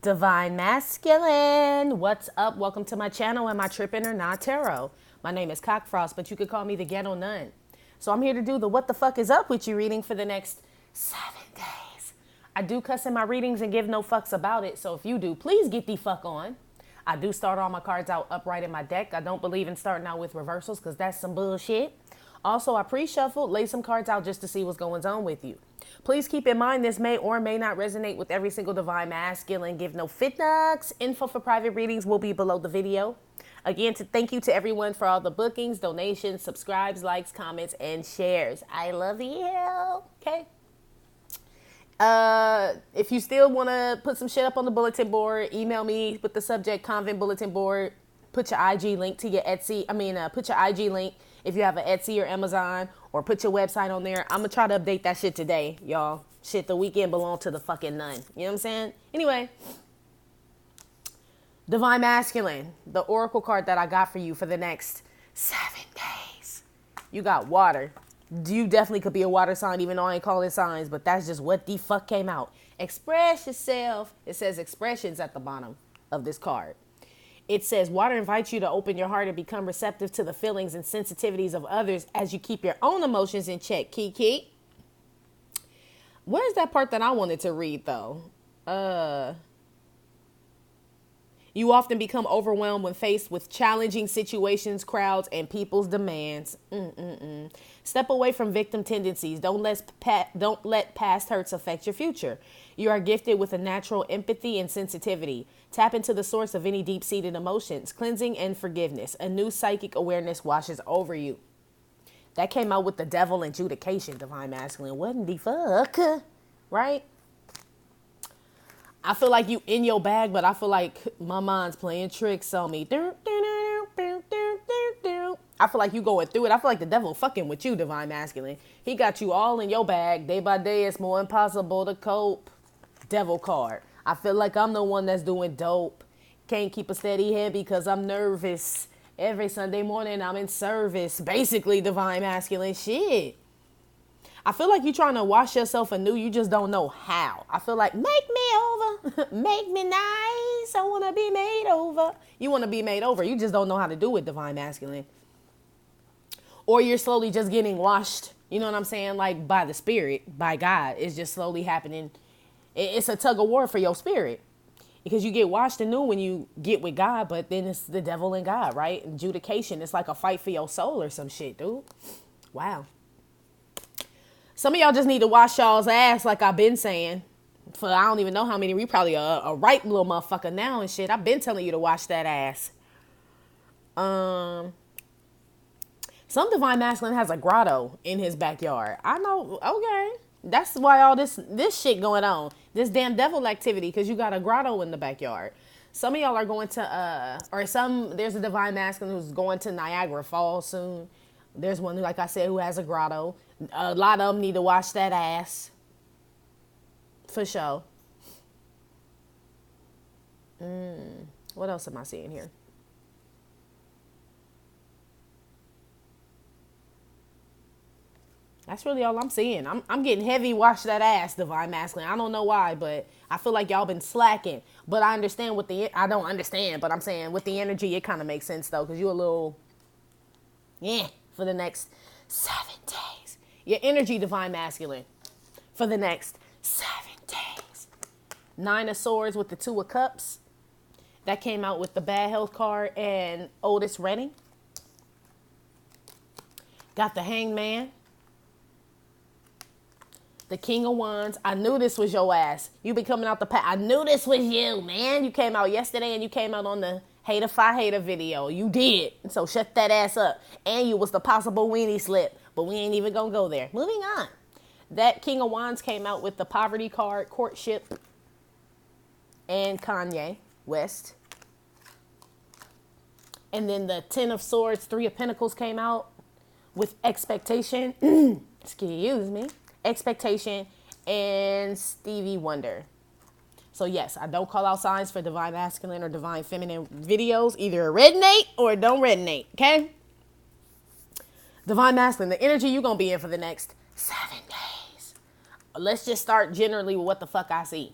Divine Masculine, what's up? Welcome to my channel and my Trippin' or Not Tarot. My name is Cockfrost, but you could call me the Ghetto Nun. So I'm here to do the What the Fuck is Up with you reading for the next 7 days. I do cuss in my readings and give no fucks about it, so if you do, please get the fuck on. I do start all my cards out upright in my deck. I don't believe in starting out with reversals because that's some bullshit. Also, I pre-shuffled, lay some cards out just to see what's going on with you. Please keep in mind this may or may not resonate with every single Divine Masculine. Give no fit nucks. Info for private readings will be below the video. Again, thank you to everyone for all the bookings, donations, subscribes, likes, comments, and shares. I love you. Okay. If you still want to put some shit up on the bulletin board, email me with the subject Convent Bulletin Board. Put your IG link to your Etsy. Put your IG link if you have an Etsy or Amazon, or put your website on there. I'm going to try to update that shit today, y'all. Shit, the weekend belonged to the fucking nun. You know what I'm saying? Anyway, Divine Masculine, the oracle card that I got for you for the next 7 days. You got water. You definitely could be a water sign, even though I ain't calling signs, but that's just what the fuck came out. Express yourself. It says expressions at the bottom of this card. It says, water invites you to open your heart and become receptive to the feelings and sensitivities of others as you keep your own emotions in check. Kiki. Where's that part that I wanted to read, though? You often become overwhelmed when faced with challenging situations, crowds, and people's demands. Step away from victim tendencies. Don't let past hurts affect your future. You are gifted with a natural empathy and sensitivity. Tap into the source of any deep-seated emotions, cleansing and forgiveness. A new psychic awareness washes over you. That came out with the devil and judication, Divine Masculine. What the fuck? Right? I feel like you in your bag, but I feel like my mind's playing tricks on me. I feel like you going through it. I feel like the devil fucking with you, Divine Masculine. He got you all in your bag. Day by day, it's more impossible to cope. Devil card. I feel like I'm the one that's doing dope. Can't keep a steady head because I'm nervous. Every Sunday morning, I'm in service. Basically, Divine Masculine shit. I feel like you're trying to wash yourself anew. You just don't know how. I feel like, make me over. Make me nice. I want to be made over. You want to be made over. You just don't know how to do it, Divine Masculine. Or you're slowly just getting washed. You know what I'm saying? Like by the spirit, by God. It's just slowly happening. It's a tug of war for your spirit. Because you get washed anew when you get with God. But then it's the devil and God, right? Adjudication. It's like a fight for your soul or some shit, dude. Wow. Some of y'all just need to wash y'all's ass like I've been saying. For I don't even know how many. We probably a ripe little motherfucker now and shit. I've been telling you to wash that ass. Some Divine Masculine has a grotto in his backyard. I know. Okay. That's why all this shit going on. This damn devil activity. Because you got a grotto in the backyard. Some of y'all are going to, there's a Divine Masculine who's going to Niagara Falls soon. There's one, like I said, who has a grotto. A lot of them need to wash that ass. For sure. What else am I seeing here? That's really all I'm seeing. I'm getting heavy wash that ass, Divine Masculine. I don't know why, but I feel like y'all been slacking. But I understand I don't understand, but I'm saying with the energy, it kind of makes sense though. Because you a little, for the next 7 days. Your energy, Divine Masculine, for the next 7 days. 9 of Swords with the 2 of Cups. That came out with the Bad Health card and Otis Redding. Got the Hanged Man. The King of Wands. I knew this was your ass. You been coming out the pack. I knew this was you, man. You came out yesterday and you came out on the Hater Fi Hater video. You did. So shut that ass up. And you was the possible weenie slip. But we ain't even gonna go there. Moving on. That King of Wands came out with the Poverty card, Courtship, and Kanye West. And then the 10 of Swords, 3 of Pentacles came out with Expectation. Excuse me. Expectation and Stevie Wonder. So yes, I don't call out signs for Divine Masculine or Divine Feminine videos. Either resonate or don't resonate, okay? Divine Masculine, the energy you're going to be in for the next 7 days. Let's just start generally with what the fuck I see.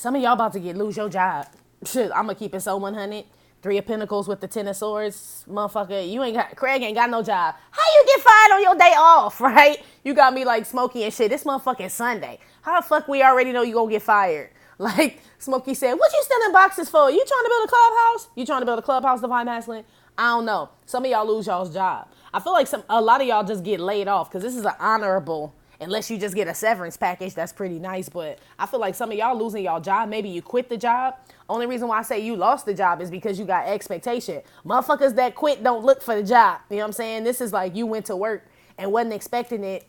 Some of y'all about to lose your job. Shit, I'm gonna keep it so 100. Three of Pentacles with the Ten of Swords. Motherfucker, Craig ain't got no job. How you get fired on your day off, right? You got me like Smokey and shit. This motherfucking Sunday. How the fuck we already know you gonna get fired? Like Smokey said, what you sending boxes for? You trying to build a clubhouse? You trying to build a clubhouse, Divine Masculine? I don't know. Some of y'all lose y'all's job. I feel like a lot of y'all just get laid off because this is an honorable, unless you just get a severance package, that's pretty nice. But I feel like some of y'all losing y'all job. Maybe you quit the job. Only reason why I say you lost the job is because you got expectation. Motherfuckers that quit don't look for the job. You know what I'm saying? This is like you went to work and wasn't expecting it,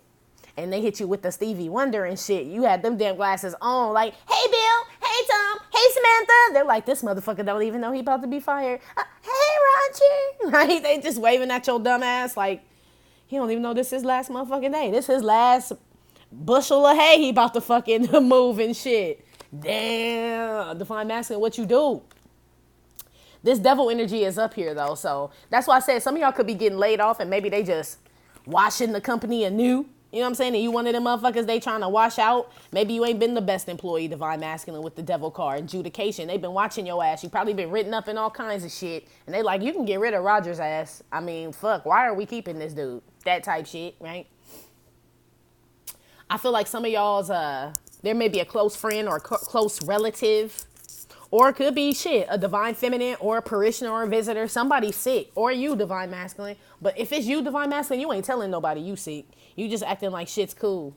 and they hit you with the Stevie Wonder and shit. You had them damn glasses on like, hey, Bill, hey, Tom, hey, Samantha. They're like, this motherfucker don't even know he about to be fired. Hey, Roger. Right? They just waving at your dumb ass like, he don't even know this is his last motherfucking day. This is his last bushel of hay he about to fucking move and shit. Damn. Divine Masculine, what you do? This devil energy is up here, though. So that's why I said some of y'all could be getting laid off and maybe they just washing the company anew. You know what I'm saying? And you one of them motherfuckers they trying to wash out. Maybe you ain't been the best employee, Divine Masculine, with the devil card. Adjudication. They've been watching your ass. You probably been written up in all kinds of shit. And they like, you can get rid of Roger's ass. I mean, fuck, why are we keeping this dude? That type shit, right? I feel like some of y'all's, there may be a close friend or close relative. Or it could be shit, a divine feminine or a parishioner or a visitor. Somebody sick. Or you, Divine Masculine. But if it's you, Divine Masculine, you ain't telling nobody you sick. You just acting like shit's cool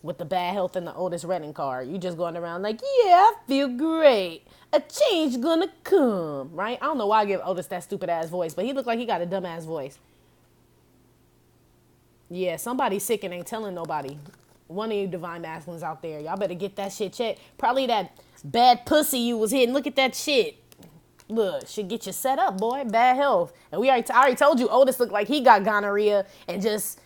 with the bad health and the Otis Redding card. You just going around like, yeah, I feel great. A change gonna come, right? I don't know why I give Otis that stupid ass voice, but he look like he got a dumb ass voice. Yeah, somebody sick and ain't telling nobody. One of you Divine Masculines out there, y'all better get that shit checked. Probably that bad pussy you was hitting. Look at that shit. Look, should get you set up, boy. Bad health. And I already told you Otis looked like he got gonorrhea and just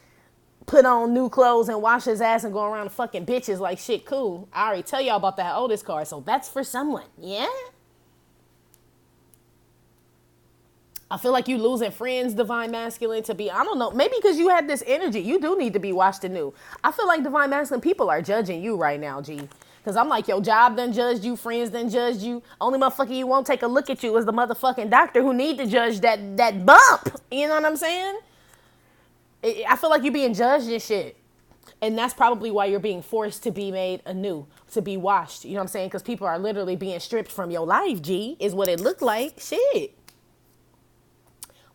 put on new clothes and wash his ass and go around fucking bitches like shit cool. I already tell y'all about that Otis card, so that's for someone. Yeah? I feel like you losing friends, Divine Masculine, to be, I don't know, maybe because you had this energy. You do need to be washed anew. I feel like Divine Masculine people are judging you right now, G. Because I'm like, your job done judged you, friends done judged you. Only motherfucker you won't take a look at you is the motherfucking doctor who need to judge that bump. You know what I'm saying? I feel like you're being judged and shit. And that's probably why you're being forced to be made anew, to be washed. You know what I'm saying? Because people are literally being stripped from your life, G, is what it looked like. Shit.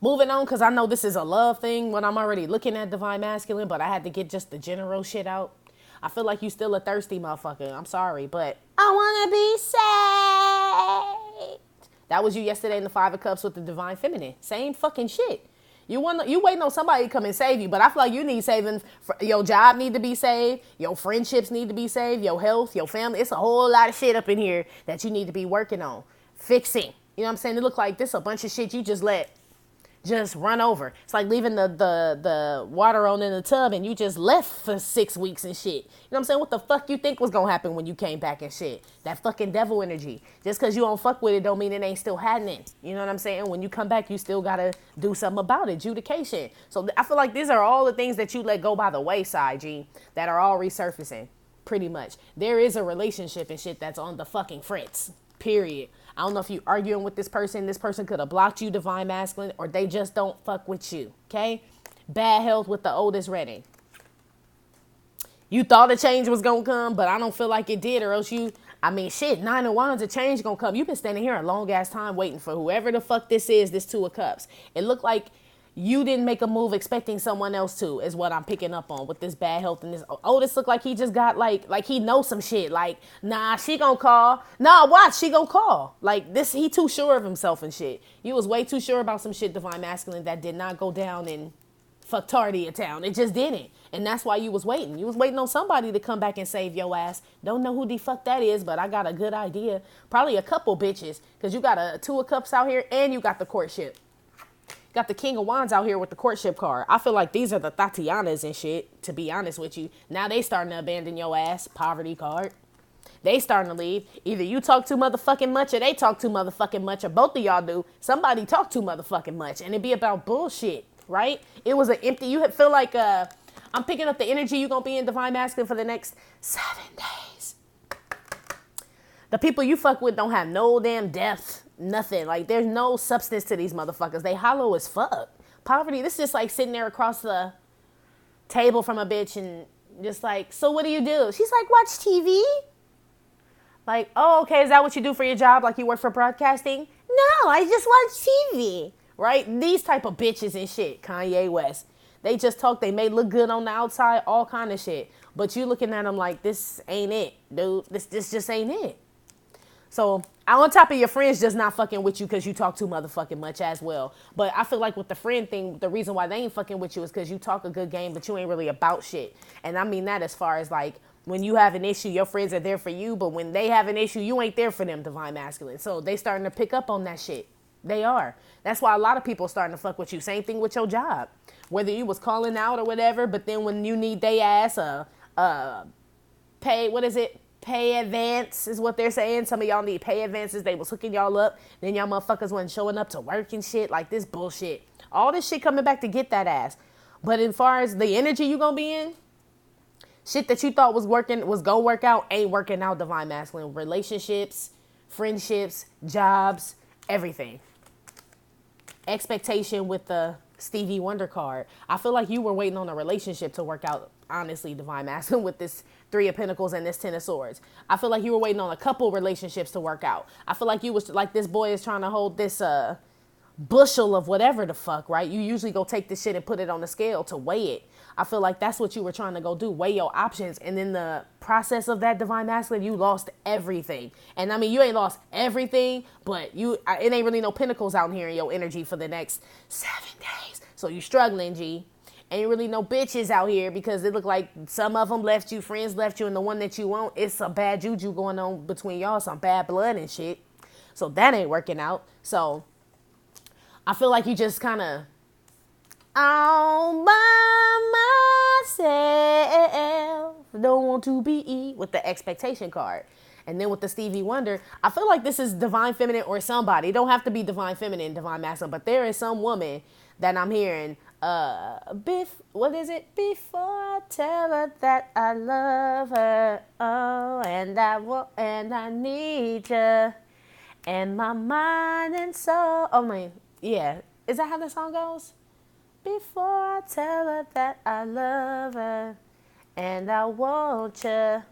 Moving on, because I know this is a love thing when I'm already looking at Divine Masculine, but I had to get just the general shit out. I feel like you still a thirsty motherfucker. I'm sorry, but I want to be saved. That was you yesterday in the Five of Cups with the Divine Feminine. Same fucking shit. You waiting on somebody to come and save you, but I feel like you need saving. Your job need to be saved. Your friendships need to be saved. Your health, your family. It's a whole lot of shit up in here that you need to be working on. Fixing. You know what I'm saying? It look like this a bunch of shit you just let just run over. It's like leaving the water on in the tub and you just left for 6 weeks and shit. You know what I'm saying? What the fuck you think was gonna happen when you came back and shit? That fucking devil energy. Just because you don't fuck with it don't mean it ain't still happening. You know what I'm saying? When you come back, you still gotta do something about it. Adjudication. So I feel like these are all the things that you let go by the wayside, G, that are all resurfacing. Pretty much. There is a relationship and shit that's on the fucking fritz. Period. I don't know if you arguing with this person. This person could have blocked you, Divine Masculine, or they just don't fuck with you. Okay? Bad health with the Otis Redding. You thought a change was going to come, but I don't feel like it did, or else shit, 9 of Wands, a change going to come. You've been standing here a long ass time waiting for whoever the fuck this is, this Two of Cups. It looked like you didn't make a move expecting someone else to, is what I'm picking up on with this bad health and this. Otis look like he just got like he knows some shit. Like, nah, she gonna call. Nah, watch, she gonna call. Like this, he too sure of himself and shit. You was way too sure about some shit, Divine Masculine, that did not go down in Fucktardia town. It just didn't. And that's why you was waiting. You was waiting on somebody to come back and save your ass. Don't know who the fuck that is, but I got a good idea. Probably a couple bitches, because you got a Two of Cups out here and you got the courtship. Got the King of Wands out here with the courtship card. I feel like these are the Tatianas and shit, to be honest with you. Now they starting to abandon your ass. Poverty card. They starting to leave. Either you talk too motherfucking much or they talk too motherfucking much, or both of y'all do. Somebody talk too motherfucking much and it be about bullshit, right? It was an empty, you feel like I'm picking up the energy you're going to be in, Divine Masculine, for the next 7 days. The people you fuck with don't have no damn depth, nothing. Like, there's no substance to these motherfuckers. They hollow as fuck. Poverty, this is just like sitting there across the table from a bitch and just like, so what do you do? She's like, watch TV. Like, oh, okay, is that what you do for your job? Like, you work for broadcasting? No, I just watch TV. Right? These type of bitches and shit, Kanye West. They just talk, they may look good on the outside, all kind of shit. But you looking at them like, this ain't it, dude. This just ain't it. So, on top of your friends just not fucking with you because you talk too motherfucking much as well. But I feel like with the friend thing, the reason why they ain't fucking with you is because you talk a good game, but you ain't really about shit. And I mean that as far as like, when you have an issue, your friends are there for you. But when they have an issue, you ain't there for them, divine masculine. So, they starting to pick up on that shit. They are. That's why a lot of people are starting to fuck with you. Same thing with your job. Whether you was calling out or whatever, but then when you need they ass, pay, what is it? Pay advance is what they're saying. Some of y'all need pay advances. They was hooking y'all up. Then y'all motherfuckers wasn't showing up to work and shit. Like this bullshit. All this shit coming back to get that ass. But as far as the energy you gonna be in, shit that you thought was working, was gonna work out, ain't working out, divine masculine. Relationships, friendships, jobs, everything. Expectation with the Stevie Wonder card. I feel like you were waiting on a relationship to work out, honestly, divine masculine, with this 3 of Pentacles and this 10 of Swords. I feel like you were waiting on a couple relationships to work out. I feel like you was like, this boy is trying to hold this bushel of whatever the fuck, right? You usually go take this shit and put it on the scale to weigh it. I feel like that's what you were trying to go do, weigh your options. And in the process of that, divine masculine, you lost everything. And I mean, you ain't lost everything, but it ain't really no pentacles out here in your energy for the next 7 days. So you struggling, G. Ain't really no bitches out here because it look like some of them left you, friends left you, and the one that you want, it's some bad juju going on between y'all, some bad blood and shit. So that ain't working out. So I feel like you just kind of all by myself, don't want to be with the expectation card. And then with the Stevie Wonder, I feel like this is divine feminine or somebody. It don't have to be divine feminine, divine masculine, but there is some woman that I'm hearing, what is it? Before I tell her that I love her, oh, and I need you, and my mind and soul. Oh my, yeah. Is that how the song goes? Before I tell her that I love her, and I want you,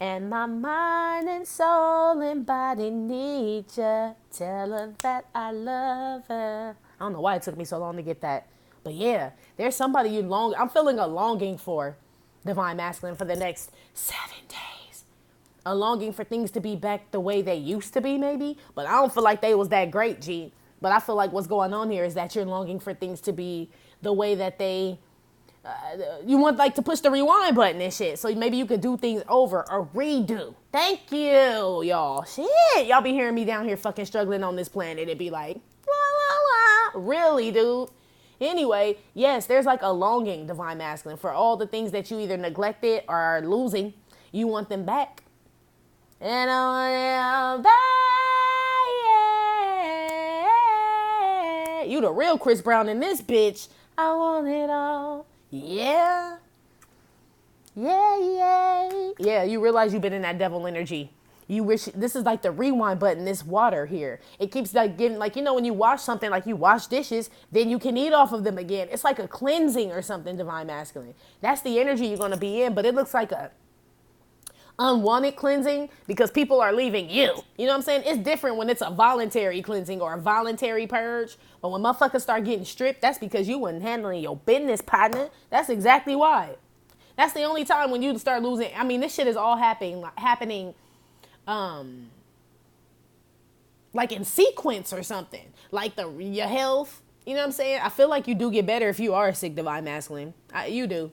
and my mind and soul and body need you, tell her that I love her. I don't know why it took me so long to get that. But yeah, there's somebody I'm feeling a longing for, divine masculine, for the next 7 days. A longing for things to be back the way they used to be, maybe. But I don't feel like they was that great, G. But I feel like what's going on here is that you're longing for things to be the way that they, you want like to push the rewind button and shit. So maybe you could do things over or redo. Thank you, y'all. Shit, y'all be hearing me down here fucking struggling on this planet. It'd be like, la, la, la. Really, dude? Anyway, yes, there's like a longing, divine masculine, for all the things that you either neglected or are losing. You want them back. And I want them back. You the real Chris Brown in this bitch. I want it all. Yeah. Yeah, you realize you've been in that devil energy. You wish, this is like the rewind button, this water here. It keeps like getting, like, you know, when you wash something, like you wash dishes, then you can eat off of them again. It's like a cleansing or something, divine masculine. That's the energy you're going to be in, but it looks like a unwanted cleansing because people are leaving you. You know what I'm saying? It's different when it's a voluntary cleansing or a voluntary purge. But when motherfuckers start getting stripped, that's because you wasn't handling your business, partner. That's exactly why. That's the only time when you start losing. I mean, this shit is all happening like in sequence or something, like your health, you know what I'm saying? I feel like you do get better if you are a sick, divine masculine. You do.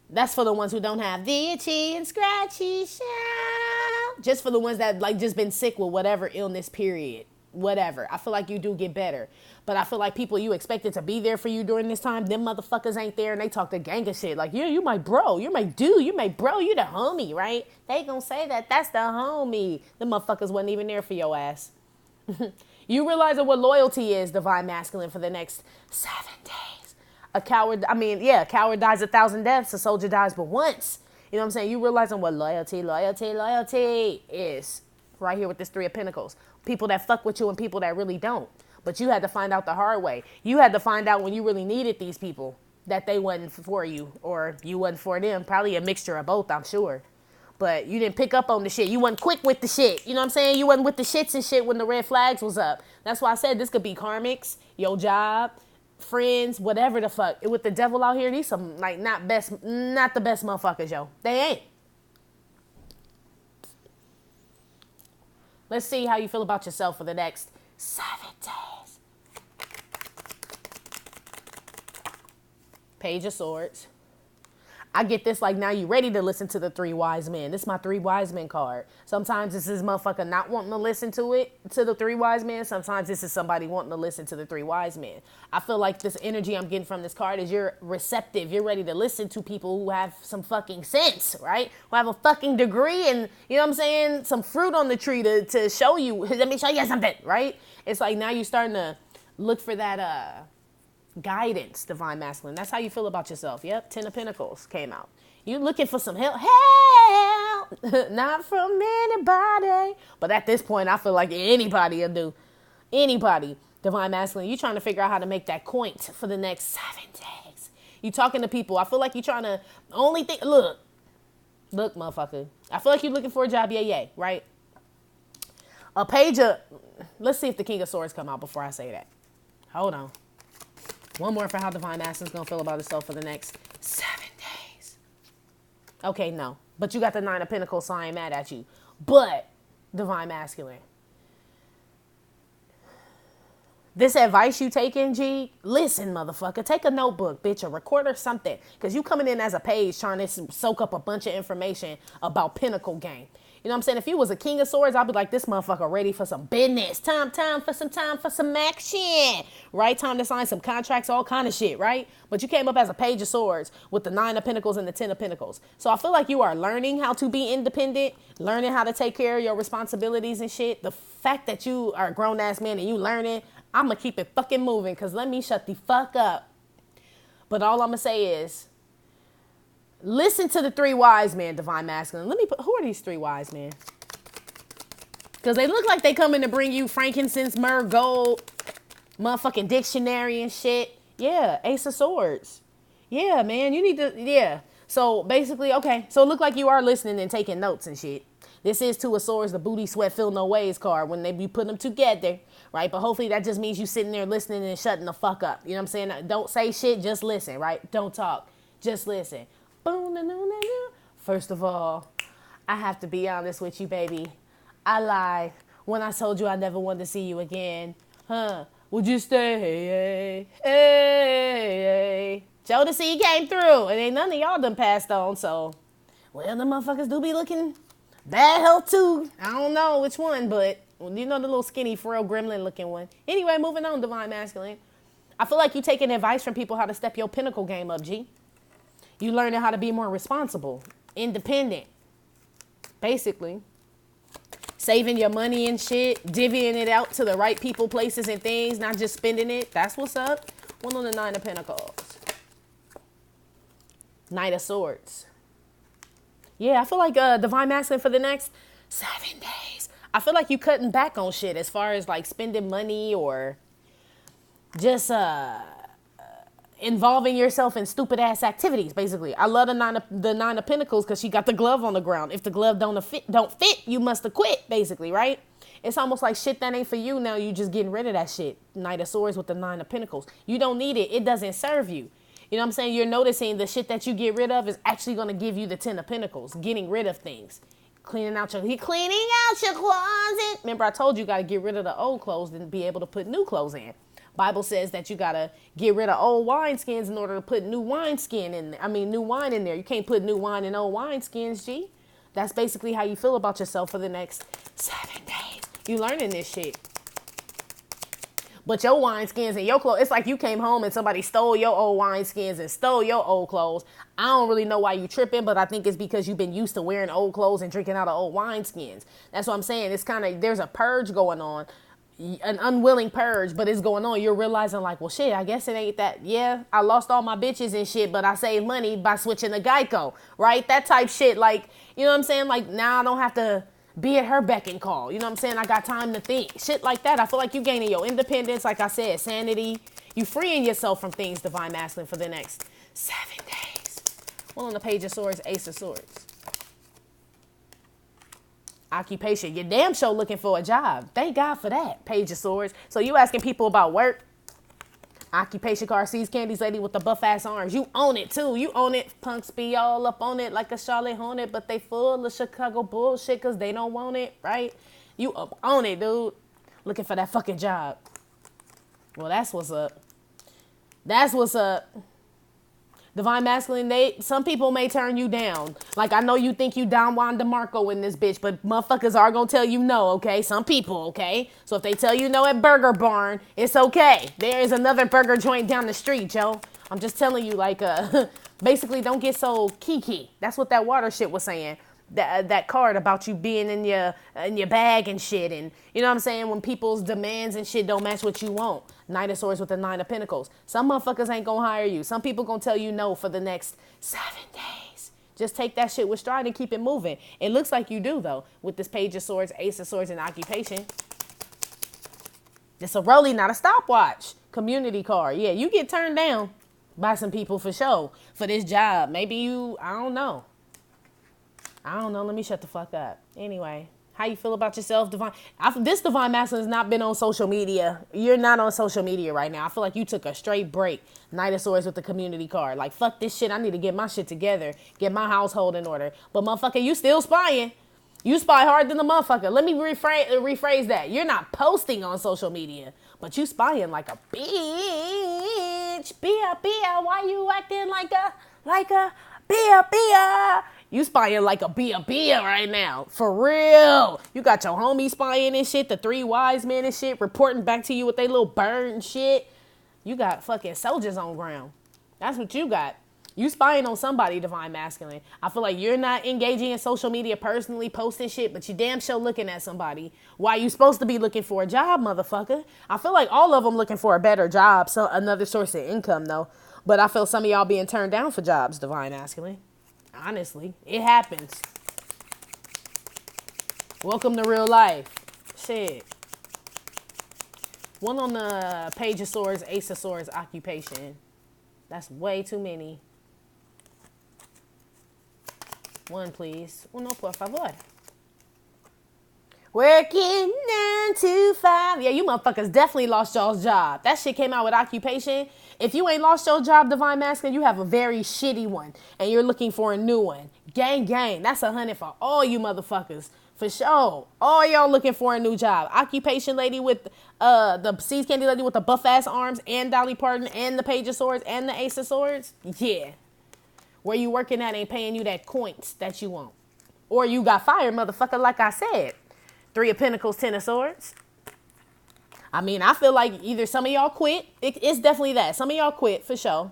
That's for the ones who don't have the itchy and scratchy shout. Just for the ones that like just been sick with whatever illness, period, whatever. I feel like you do get better. But I feel like people you expected to be there for you during this time, them motherfuckers ain't there, and they talk the gang of shit. Like, yeah, you my bro, you're my dude, you my bro, you the homie, right? They gonna say that's the homie. Them motherfuckers wasn't even there for your ass. You realizing what loyalty is, divine masculine, for the next 7 days. A coward dies 1,000 deaths, a soldier dies but once. You know what I'm saying? You realizing what loyalty is. right here with this Three of Pentacles. People that fuck with you and people that really don't. But you had to find out the hard way. You had to find out when you really needed these people that they wasn't for you or you wasn't for them. Probably a mixture of both, I'm sure. But you didn't pick up on the shit. You wasn't quick with the shit. You know what I'm saying? You wasn't with the shits and shit when the red flags was up. That's why I said this could be karmics, your job, friends, whatever the fuck. With the devil out here, these some like not the best motherfuckers, yo. They ain't. Let's see how you feel about yourself for the next 7 days. Page of Swords. I get this like, now you ready to listen to the Three Wise Men. This is my Three Wise Men card. Sometimes this is motherfucker not wanting to listen to the Three Wise Men. Sometimes this is somebody wanting to listen to the Three Wise Men. I feel like this energy I'm getting from this card is you're receptive. You're ready to listen to people who have some fucking sense, right? Who have a fucking degree and, you know what I'm saying, some fruit on the tree to show you, let me show you something, right? It's like now you're starting to look for that, guidance, Divine Masculine. That's how you feel about yourself. Yep, Ten of Pentacles came out. You looking for some help. Not from anybody. But at this point, I feel like anybody will do. Anybody. Divine Masculine, you trying to figure out how to make that coin for the next 7 days. You talking to people. I feel like you trying to only think. Look, motherfucker. I feel like you're looking for a job. Yeah, right? A page of. Let's see if the King of Swords come out before I say that. Hold on. One more for how Divine Masculine's going to feel about itself for the next 7 days. Okay, no. But you got the Nine of Pentacles, so I ain't mad at you. But, Divine Masculine. This advice you taking, G, listen, motherfucker. Take a notebook, bitch, a recorder, something. Because you coming in as a page trying to soak up a bunch of information about Pinnacle game. You know what I'm saying? If you was a King of Swords, I'd be like, this motherfucker ready for some business. Time for some action. Right? Time to sign some contracts, all kind of shit, right? But you came up as a Page of Swords with the Nine of Pentacles and the Ten of Pentacles. So I feel like you are learning how to be independent, learning how to take care of your responsibilities and shit. The fact that you are a grown-ass man and you learning, I'm going to keep it fucking moving because let me shut the fuck up. But all I'm going to say is, listen to the Three Wise Men, Divine Masculine. Who are these Three Wise Men? Because they look like they coming to bring you frankincense, myrrh, gold, motherfucking dictionary and shit. Yeah, Ace of Swords. Yeah, man, you need to, yeah. So basically, okay, so it look like you are listening and taking notes and shit. This is Two of Swords, the booty, sweat, feel no ways card when they be putting them together, right? But hopefully that just means you sitting there listening and shutting the fuck up. You know what I'm saying? Don't say shit, just listen, right? Don't talk, just listen. First of all, I have to be honest with you, baby. I lied when I told you I never wanted to see you again. Huh? Would you stay? Hey. Jodeci came through, and ain't none of y'all done passed on, so. Well, the motherfuckers do be looking bad health too. I don't know which one, but you know the little skinny, frail, gremlin looking one. Anyway, moving on, Divine Masculine. I feel like you taking advice from people how to step your pinnacle game up, G. You learning how to be more responsible, independent, basically. Saving your money and shit, divvying it out to the right people, places, and things, not just spending it. That's what's up. One on the Nine of Pentacles. Knight of Swords. Yeah, I feel like Divine Masculine for the next 7 days. I feel like you cutting back on shit as far as like spending money or just involving yourself in stupid ass activities, basically. I love the Nine of Pentacles because she got the glove on the ground. If the glove don't fit, you must have quit, basically, right? It's almost like shit that ain't for you. Now you just getting rid of that shit. Knight of Swords with the Nine of Pentacles. You don't need it. It doesn't serve you. You know what I'm saying? You're noticing the shit that you get rid of is actually going to give you the Ten of Pentacles. Getting rid of things. Cleaning out your closet. Remember, I told you got to get rid of the old clothes and be able to put new clothes in. Bible says that you got to get rid of old wineskins in order to put new wine in there. You can't put new wine in old wineskins, G. That's basically how you feel about yourself for the next 7 days. You learning this shit. But your wineskins and your clothes, it's like you came home and somebody stole your old wineskins and stole your old clothes. I don't really know why you tripping, but I think it's because you've been used to wearing old clothes and drinking out of old wineskins. That's what I'm saying. It's kind of, there's a purge going on, an unwilling purge, but it's going on. You're realizing like, well, shit, I guess it ain't that. Yeah, I lost all my bitches and shit, but I saved money by switching to Geico, right? That type shit. Like, you know what I'm saying? Like now I don't have to be at her beck and call. You know what I'm saying? I got time to think. Shit like that. I feel like you gaining your independence, like I said, sanity. You freeing yourself from things, Divine Masculine, for the next 7 days. Well, on the Page of Swords, Ace of Swords. Occupation. You're damn sure looking for a job. Thank God for that, Page of Swords. So you asking people about work. Occupation card, sees Candy's lady with the buff ass arms. You own it too. You own it. Punks be all up on it like a Charlotte Hornet, but they full of Chicago bullshit because they don't want it, right? You up on it, dude. Looking for that fucking job. Well, that's what's up. That's what's up. Divine Masculine, some people may turn you down. Like, I know you think you Don Juan DeMarco in this bitch, but motherfuckers are gonna tell you no, okay? Some people, okay? So if they tell you no at Burger Barn, it's okay. There is another burger joint down the street, Joe. I'm just telling you, like, basically don't get so kiki. That's what that water shit was saying. That card about you being in your bag and shit, and you know what I'm saying, when people's demands and shit don't match what you want. Knight of Swords with the Nine of Pentacles. Some motherfuckers ain't gonna hire you. Some people gonna tell you no for the next 7 days. Just take that shit with stride and keep it moving. It looks like you do though, with this Page of Swords, Ace of Swords, and Occupation. It's a rollie, not a stopwatch. Community card. Yeah, you get turned down by some people for sure for this job. Maybe you, I don't know. Let me shut the fuck up. Anyway, how you feel about yourself, Divine? This Divine Masculine has not been on social media. You're not on social media right now. I feel like you took a straight break. Knight of Swords with the community card. Like, fuck this shit. I need to get my shit together. Get my household in order. But motherfucker, you still spying. You spy harder than the motherfucker. Let me rephrase that. You're not posting on social media, but you spying like a bitch. Bia, why you acting like a Bia? You spying like a Bia right now. For real. You got your homies spying and shit. The 3 wise men and shit. Reporting back to you with their little bird and shit. You got fucking soldiers on ground. That's what you got. You spying on somebody, Divine Masculine. I feel like you're not engaging in social media personally, posting shit, but you damn sure looking at somebody. Why you supposed to be looking for a job, motherfucker? I feel like all of them looking for a better job. So another source of income, though. But I feel some of y'all being turned down for jobs, Divine Masculine. Honestly, it happens. Welcome to real life. Shit. One on the Page of Swords, Ace of Swords, Occupation. That's way too many. One, please. Uno, por favor. Working 9 to 5. Yeah, you motherfuckers definitely lost y'all's job. That shit came out with Occupation. If you ain't lost your job, Divine Masculine, you have a very shitty one. And you're looking for a new one. Gang. That's 100 for all you motherfuckers. For sure. All y'all looking for a new job. Occupation lady with the Seas Candy lady with the buff ass arms and Dolly Parton and the Page of Swords and the Ace of Swords. Yeah. Where you working at ain't paying you that coins that you want. Or you got fired, motherfucker, like I said. 3 of Pentacles, 10 of Swords. I mean, I feel like either some of y'all quit. It's definitely that. Some of y'all quit, for sure.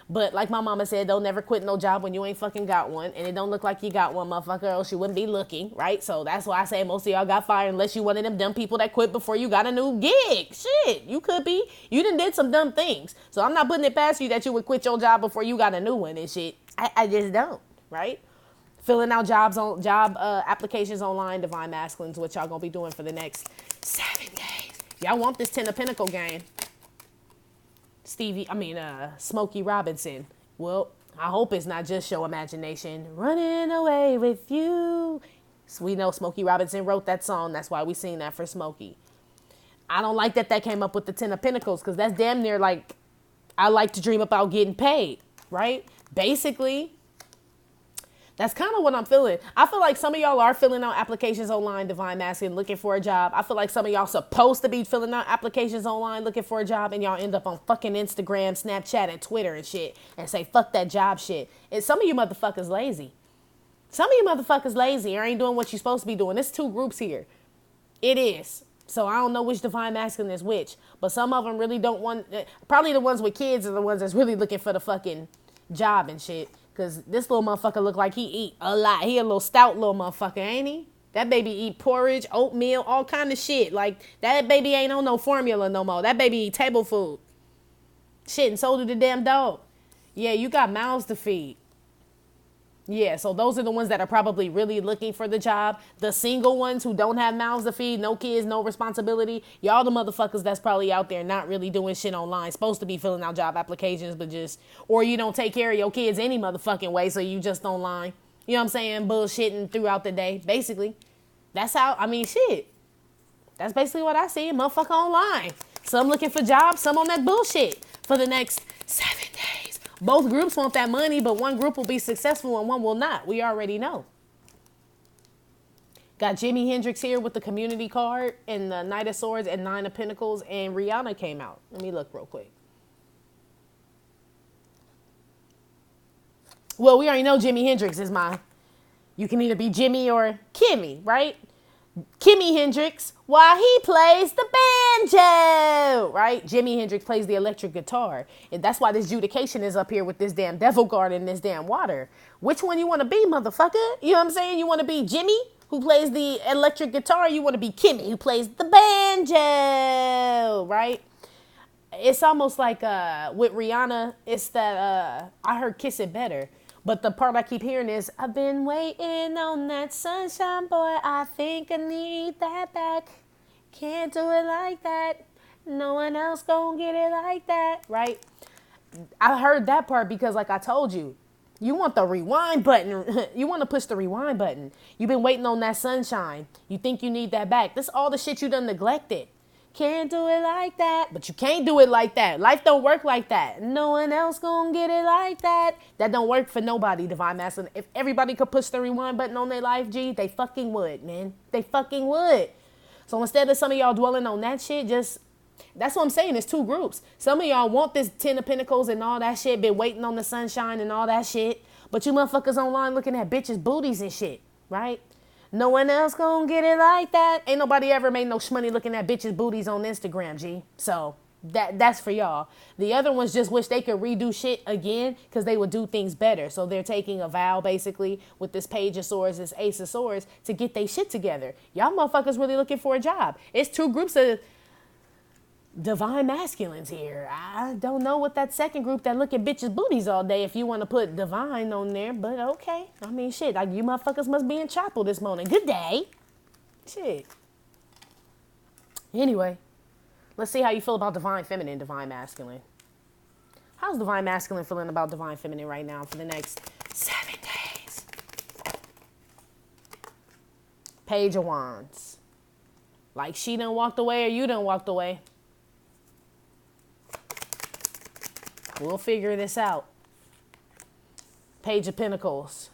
But like my mama said, don't never quit no job when you ain't fucking got one. And it don't look like you got one, motherfucker, else you wouldn't be looking, right? So that's why I say most of y'all got fired unless you one of them dumb people that quit before you got a new gig. Shit, you could be. You done did some dumb things. So I'm not putting it past you that you would quit your job before you got a new one and shit. I just don't, right? Filling out job applications online, Divine Masculines, what y'all gonna be doing for the next 7 days. Y'all want this 10 of Pentacle game. Smokey Robinson. Well, I hope it's not just your imagination. Running away with you. So we know Smokey Robinson wrote that song. That's why we sing that for Smokey. I don't like that came up with the 10 of Pentacles because that's damn near like, I like to dream about getting paid, right? Basically, that's kind of what I'm feeling. I feel like some of y'all are filling out applications online, Divine Masculine, looking for a job. I feel like some of y'all supposed to be filling out applications online, looking for a job, and y'all end up on fucking Instagram, Snapchat, and Twitter and shit, and say, fuck that job shit. And some of you motherfuckers lazy. Some of you motherfuckers lazy or ain't doing what you're supposed to be doing. There's 2 groups here. It is. So I don't know which Divine Masculine is which, but some of them really don't want, probably the ones with kids are the ones that's really looking for the fucking job and shit. Because this little motherfucker look like he eat a lot. He a little stout little motherfucker, ain't he? That baby eat porridge, oatmeal, all kind of shit. Like, that baby ain't on no formula no more. That baby eat table food. Shit, and so do the damn dog. Yeah, you got mouths to feed. Yeah, so those are the ones that are probably really looking for the job. The single ones who don't have mouths to feed, no kids, no responsibility. Y'all the motherfuckers that's probably out there not really doing shit online. Supposed to be filling out job applications, but just, or you don't take care of your kids any motherfucking way, so you just online. You know what I'm saying? Bullshitting throughout the day. Basically, that's how, I mean, shit. That's basically what I see. Motherfucker online. Some looking for jobs, some on that bullshit for the next 7 days. Both groups want that money, but one group will be successful and one will not. We already know. Got Jimi Hendrix here with the community card and the Knight of Swords and Nine of Pentacles, and Rihanna came out. Let me look real quick. Well, we already know Jimi Hendrix is you can either be Jimmy or Kimmy, right? Kimmy Hendrix, while he plays the banjo, right? Jimi Hendrix plays the electric guitar. And that's why this judication is up here with this damn devil card and this damn water. Which one you want to be, motherfucker? You know what I'm saying? You want to be Jimmy, who plays the electric guitar? You want to be Kimmy, who plays the banjo, right? It's almost like with Rihanna, it's that I heard Kiss It Better. But the part I keep hearing is, I've been waiting on that sunshine, boy. I think I need that back. Can't do it like that. No one else gonna get it like that, right? I heard that part because, like I told you, you want the rewind button. You want to push the rewind button. You've been waiting on that sunshine. You think you need that back. This is all the shit you done neglected. Can't do it like that. But you can't do it like that. Life don't work like that. No one else gonna get it like that. That don't work for nobody, Divine Masculine. If everybody could push the rewind button on their life, G, they fucking would, man. They fucking would. So instead of some of y'all dwelling on that shit, that's what I'm saying. It's two groups. Some of y'all want this 10 of Pentacles and all that shit, been waiting on the sunshine and all that shit. But you motherfuckers online looking at bitches' booties and shit, right? No one else gonna get it like that. Ain't nobody ever made no shmoney looking at bitches' booties on Instagram, G. So that's for y'all. The other ones just wish they could redo shit again because they would do things better. So they're taking a vow, basically, with this Page of Swords, this Ace of Swords, to get their shit together. Y'all motherfuckers really looking for a job. It's two groups of Divine Masculines here. I don't know what that second group that look at bitches' booties all day, if you want to put Divine on there, but okay. I mean, shit, like you motherfuckers must be in chapel this morning. Good day. Shit. Anyway, let's see how you feel about Divine Feminine, Divine Masculine. How's Divine Masculine feeling about Divine Feminine right now for the next 7 days? Page of Wands. Like she done walked away or you done walked away. We'll figure this out. Page of Pentacles.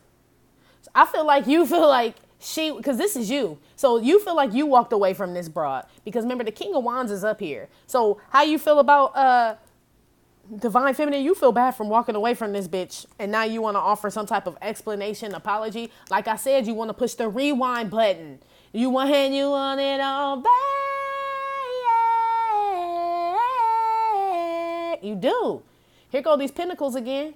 So I feel like you feel like because this is you. So you feel like you walked away from this broad. Because remember, the King of Wands is up here. So how you feel about Divine Feminine? You feel bad from walking away from this bitch. And now you want to offer some type of explanation, apology. Like I said, you want to push the rewind button. You want it all back. You do. Here go these Pentacles again.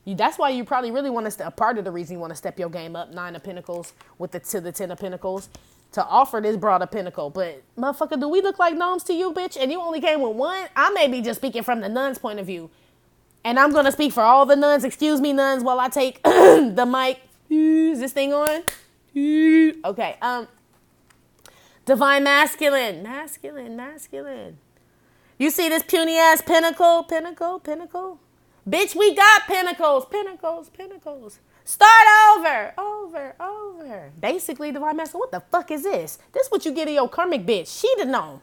That's why you probably really want to, a part of the reason you want to step your game up, 9 of Pentacles to the 10 of Pentacles, to offer this broader pinnacle. But motherfucker, do we look like gnomes to you, bitch? And you only came with one? I may be just speaking from the nun's point of view. And I'm going to speak for all the nuns. Excuse me, nuns, while I take the mic. Is this thing on? Okay. Divine Masculine. Masculine. You see this puny ass pinnacle? Bitch, we got Pentacles. Start over. Basically, Divine Masculine, what the fuck is this? This what you get in your karmic bitch. She the gnome.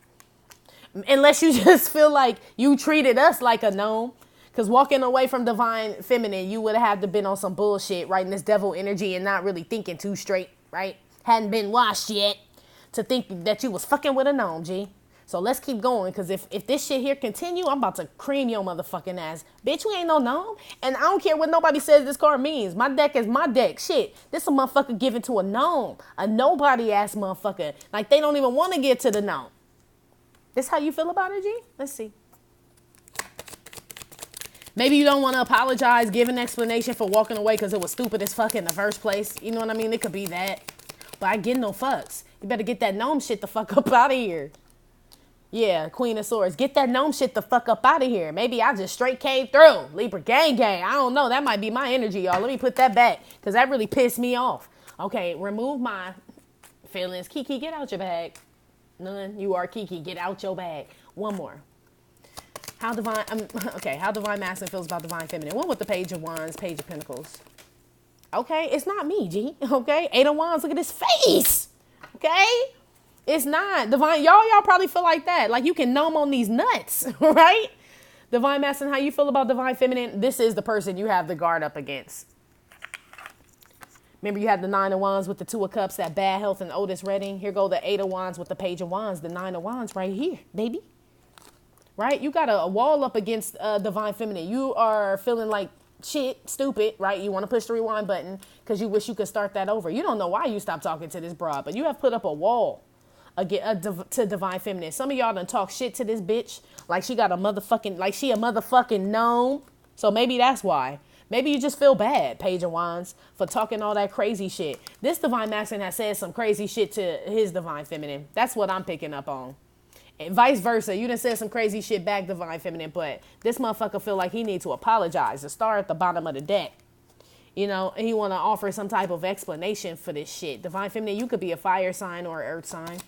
Unless you just feel like you treated us like a gnome. Because walking away from Divine Feminine, you would have had to been on some bullshit, right? In this devil energy and not really thinking too straight, right? Hadn't been washed yet to think that you was fucking with a gnome, G. So let's keep going, because if this shit here continue, I'm about to cream your motherfucking ass. Bitch, we ain't no gnome. And I don't care what nobody says this card means. My deck is my deck. Shit, this a motherfucker given to a gnome. A nobody-ass motherfucker. Like, they don't even want to get to the gnome. This how you feel about it, G? Let's see. Maybe you don't want to apologize, give an explanation for walking away because it was stupid as fuck in the first place. You know what I mean? It could be that. But I get no fucks. You better get that gnome shit the fuck up out of here. Yeah, Queen of Swords. Get that gnome shit the fuck up out of here. Maybe I just straight came through. Libra gang gang. I don't know. That might be my energy, y'all. Let me put that back because that really pissed me off. Okay, remove my feelings. Kiki, get out your bag. None. You are Kiki. Get out your bag. One more. How divine, how divine masculine feels about divine feminine. One with the Page of Wands, Page of Pentacles. Okay, it's not me, G. Okay, Eight of Wands, look at his face. Okay, it's not. Divine, y'all probably feel like that. Like you can gnome on these nuts, right? Divine masculine, how you feel about divine feminine? This is the person you have the guard up against. Remember you had the Nine of Wands with the Two of Cups, that bad health and Otis Redding. Here go the Eight of Wands with the Page of Wands, the Nine of Wands right here, baby. Right? You got a wall up against divine feminine. You are feeling like shit, stupid, right? You want to push the rewind button because you wish you could start that over. You don't know why you stopped talking to this broad, but you have put up a wall to divine feminine. Some of y'all done talk shit to this bitch like she got a motherfucking gnome. So maybe that's why. Maybe you just feel bad, Page of Wands, for talking all that crazy shit. This divine masculine has said some crazy shit to his divine feminine. That's what I'm picking up on. And vice versa. You done said some crazy shit back, divine feminine, but this motherfucker feel like he need to apologize. The star at the bottom of the deck. You know, he want to offer some type of explanation for this shit. Divine feminine, you could be a fire sign or an earth sign.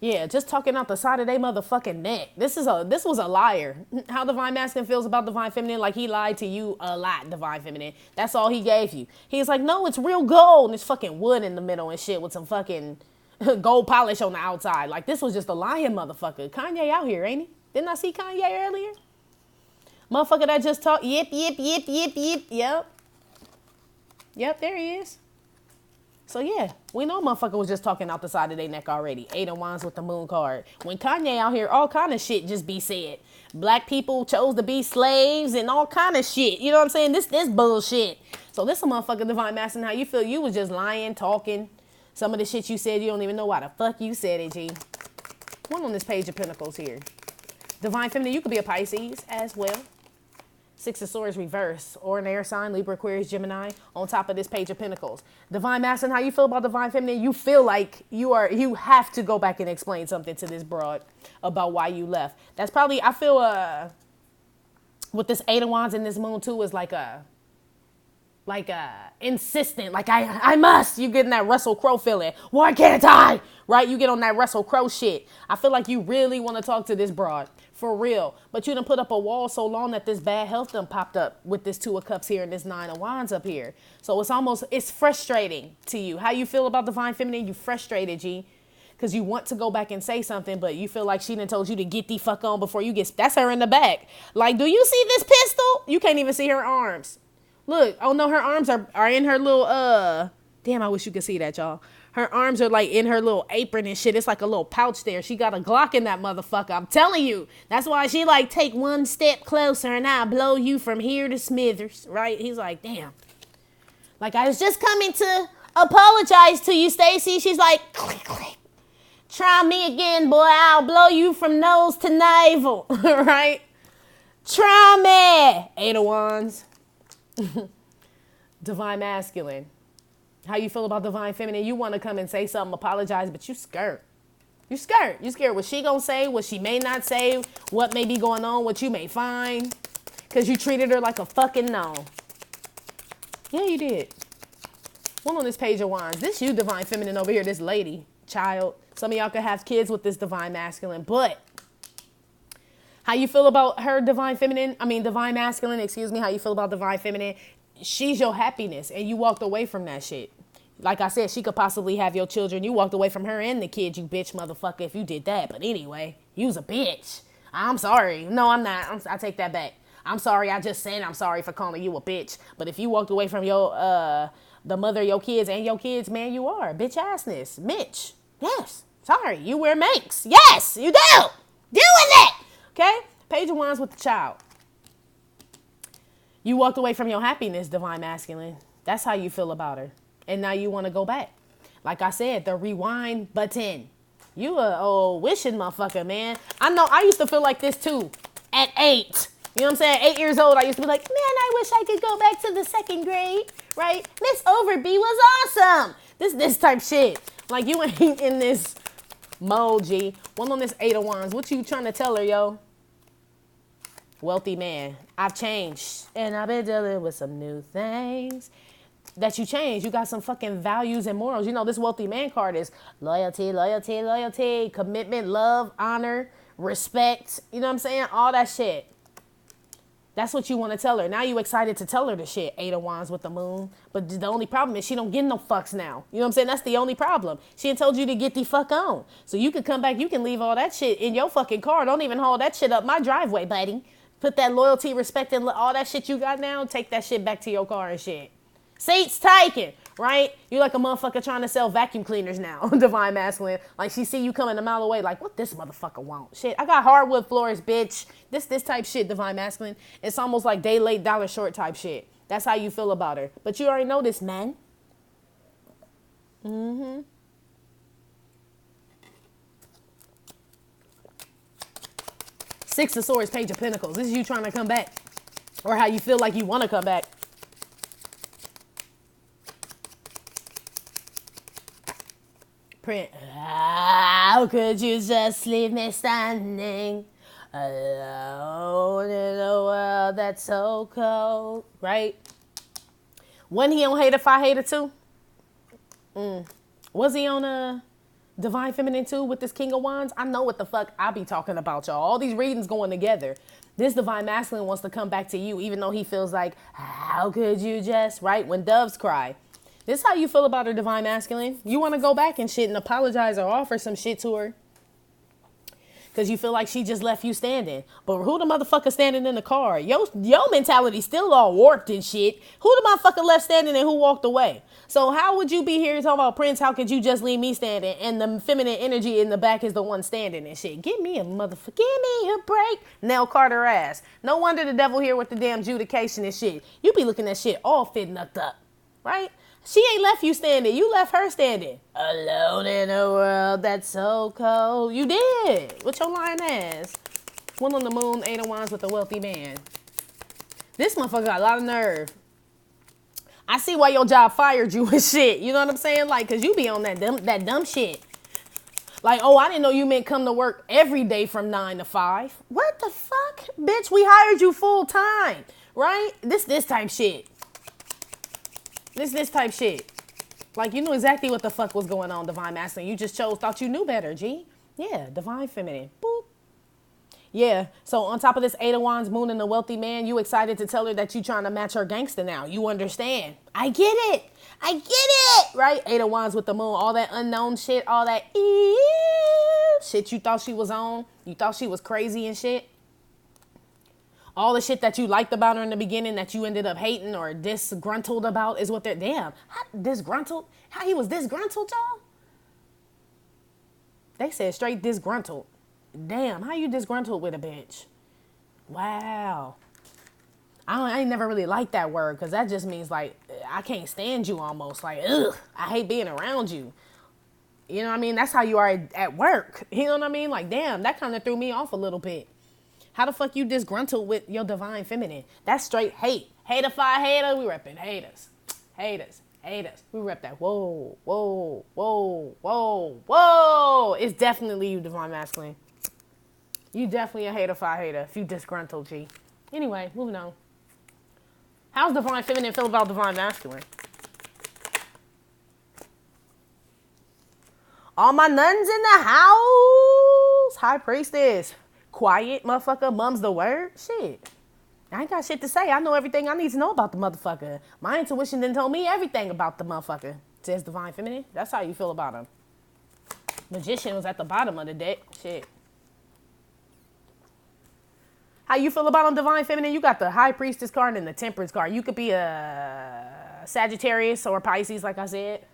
Yeah, just talking out the side of their motherfucking neck. This was a liar. How divine masculine feels about divine feminine, like he lied to you a lot, divine feminine. That's all he gave you. He's like, no, it's real gold. And it's fucking wood in the middle and shit with some fucking gold polish on the outside. Like this was just a lying motherfucker. Kanye out here, ain't he? Didn't I see Kanye earlier? Motherfucker that just talked, yip. Yep, there he is. So yeah, we know motherfucker was just talking out the side of their neck already. Eight of Wands with the Moon card. When Kanye out here, all kind of shit just be said. Black people chose to be slaves and all kind of shit. You know what I'm saying? This bullshit. So this a motherfucker divine masculine. How you feel? You was just lying, talking. Some of the shit you said, you don't even know why the fuck you said it, G. One on this Page of Pentacles here. Divine feminine, you could be a Pisces as well. Six of Swords reverse, or an air sign, Libra, Aquarius, Gemini, on top of this Page of Pentacles. Divine masculine, how you feel about divine feminine? You feel like you have to go back and explain something to this broad about why you left. That's probably, I feel, with this Eight of Wands and this Moon too is like insistent, like I must. You getting that Russell Crowe feeling. Why can't I? Right? You get on that Russell Crowe shit. I feel like you really want to talk to this broad. For real. But you done put up a wall so long that this bad health done popped up with this Two of Cups here and this Nine of Wands up here. So it's frustrating to you. How you feel about divine feminine? You frustrated, G. Because you want to go back and say something, but you feel like she done told you to get the fuck on before you get... That's her in the back. Like, do you see this pistol? You can't even see her arms. Look. Oh, no, her arms are in her little... Damn, I wish you could see that, y'all. Her arms are like in her little apron and shit. It's like a little pouch there. She got a Glock in that motherfucker. I'm telling you. That's why she like take one step closer and I'll blow you from here to Smithers. Right? He's like, damn. Like, I was just coming to apologize to you, Stacy. She's like, click, click. Try me again, boy. I'll blow you from nose to navel. Right? Try me. Eight of Wands. Divine masculine. How you feel about divine feminine? You want to come and say something, apologize, but you scared. You scared. You scared what she gonna say, what she may not say, what may be going on, what you may find. Because you treated her like a fucking no. Yeah, you did. One on this Page of Wands. This you, divine feminine over here, this lady, child. Some of y'all could have kids with this divine masculine, but how you feel about her divine masculine, excuse me, how you feel about divine feminine? She's your happiness, and you walked away from that shit. Like I said, she could possibly have your children. You walked away from her and the kids, you bitch motherfucker, if you did that. But anyway, you was a bitch. I'm sorry. No, I'm not. I take that back. I'm sorry. I just said I'm sorry for calling you a bitch. But if you walked away from your the mother of your kids and your kids, man, you are a bitch assness. Mitch. Yes. Sorry. You wear Manx. Yes, you do. Deal with it. Okay? Page of Wands with the child. You walked away from your happiness, divine masculine. That's how you feel about her. And now you want to go back. Like I said, the rewind button. You a old wishing motherfucker, man. I know I used to feel like this too at 8. You know what I'm saying? 8 years old, I used to be like, man, I wish I could go back to the 2nd grade, right? Miss Overby was awesome. This type shit. Like, you ain't in this mode, G. One on this 8 of Wands. What you trying to tell her, yo? Wealthy man. I've changed. And I've been dealing with some new things. That you change. You got some fucking values and morals. You know, this wealthy man card is loyalty, loyalty, loyalty, commitment, love, honor, respect. You know what I'm saying? All that shit. That's what you want to tell her. Now you excited to tell her the shit. 8 of Wands with the moon. But the only problem is she don't get no fucks now. You know what I'm saying? That's the only problem. She ain't told you to get the fuck on. So you can come back. You can leave all that shit in your fucking car. Don't even hold that shit up my driveway, buddy. Put that loyalty, respect, and all that shit you got now. Take that shit back to your car and shit. Seats taken, right? You like a motherfucker trying to sell vacuum cleaners now. Divine masculine. Like, she see you coming a mile away. Like, what this motherfucker want? Shit, I got hardwood floors, bitch. This type shit, divine masculine. It's almost like day late, dollar short type shit. That's how you feel about her. But you already know this, man. Mm-hmm. Six of Swords, Page of Pentacles. This is you trying to come back. Or how you feel like you want to come back. Print. How could you just leave me standing alone in a world that's so cold? Right? Wasn't he on Hater 5, Hater 2? Was he on Divine Feminine 2 with this King of Wands? I know what the fuck I be talking about, y'all. All these readings going together. This Divine Masculine wants to come back to you, even though he feels like, how could you just, right? When doves cry. This is how you feel about her, Divine Masculine. You want to go back and shit and apologize or offer some shit to her. Because you feel like she just left you standing. But who the motherfucker standing in the car? Yo mentality still all warped and shit. Who the motherfucker left standing and who walked away? So how would you be here talking about, Prince, how could you just leave me standing? And the feminine energy in the back is the one standing and shit. Give me a motherfucker. Give me a break. Nell Carter ass. No wonder the devil here with the damn judication and shit. You be looking at shit all fitting up. Right? She ain't left you standing. You left her standing. Alone in a world that's so cold. You did. With your lying ass. One on the moon, 8 of Wands with a wealthy man. This motherfucker got a lot of nerve. I see why your job fired you and shit. You know what I'm saying? Like, because you be on that dumb shit. Like, oh, I didn't know you meant come to work every day from 9 to 5. What the fuck? Bitch, we hired you full time. Right? This type shit. This type shit. Like, you knew exactly what the fuck was going on, Divine Masculine. You just thought you knew better, G. Yeah, Divine Feminine. Boop. Yeah, so on top of this 8 of Wands, moon and the wealthy man, you excited to tell her that you trying to match her gangster now. You understand. I get it. Right? 8 of Wands with the moon, all that unknown shit, all that shit you thought she was on. You thought she was crazy and shit. All the shit that you liked about her in the beginning that you ended up hating or disgruntled about is what they're... Damn. Disgruntled? How he was disgruntled, y'all? They said straight disgruntled. Damn. How you disgruntled with a bitch? Wow. I ain't never really liked that word because that just means like I can't stand you almost. Like, ugh. I hate being around you. You know what I mean? That's how you are at work. You know what I mean? Like, damn. That kind of threw me off a little bit. How the fuck you disgruntled with your Divine Feminine? That's straight hate. Hater 5, hater. We repping haters. We rep that. Whoa. It's definitely you, Divine Masculine. You definitely a hater 5, hater if you disgruntled, G. Anyway, moving on. How's Divine Feminine feel about Divine Masculine? All my nuns in the house. High Priestess. Quiet, motherfucker. Mum's the word. Shit. I ain't got shit to say. I know everything I need to know about the motherfucker. My intuition done told me everything about the motherfucker. Says Divine Feminine. That's how you feel about him. Magician was at the bottom of the deck. Shit. How you feel about him, Divine Feminine? You got the High Priestess card and the Temperance card. You could be a Sagittarius or Pisces, like I said.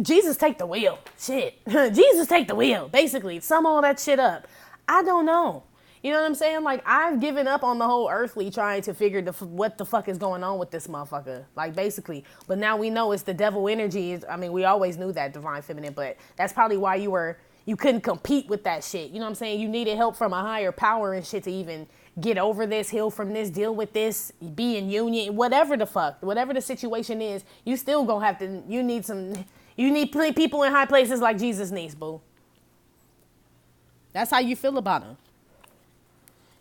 Jesus take the wheel. Shit. Jesus take the wheel. Basically, sum all that shit up. I don't know. You know what I'm saying? Like, I've given up on the whole earthly trying to figure what the fuck is going on with this motherfucker. Like, basically. But now we know it's the devil energy. I mean, we always knew that, Divine Feminine. But that's probably why you couldn't compete with that shit. You know what I'm saying? You needed help from a higher power and shit to even get over this, heal from this, deal with this, be in union, whatever the fuck, whatever the situation is, you still gonna have to, you need people in high places like Jesus needs, boo. That's how you feel about him.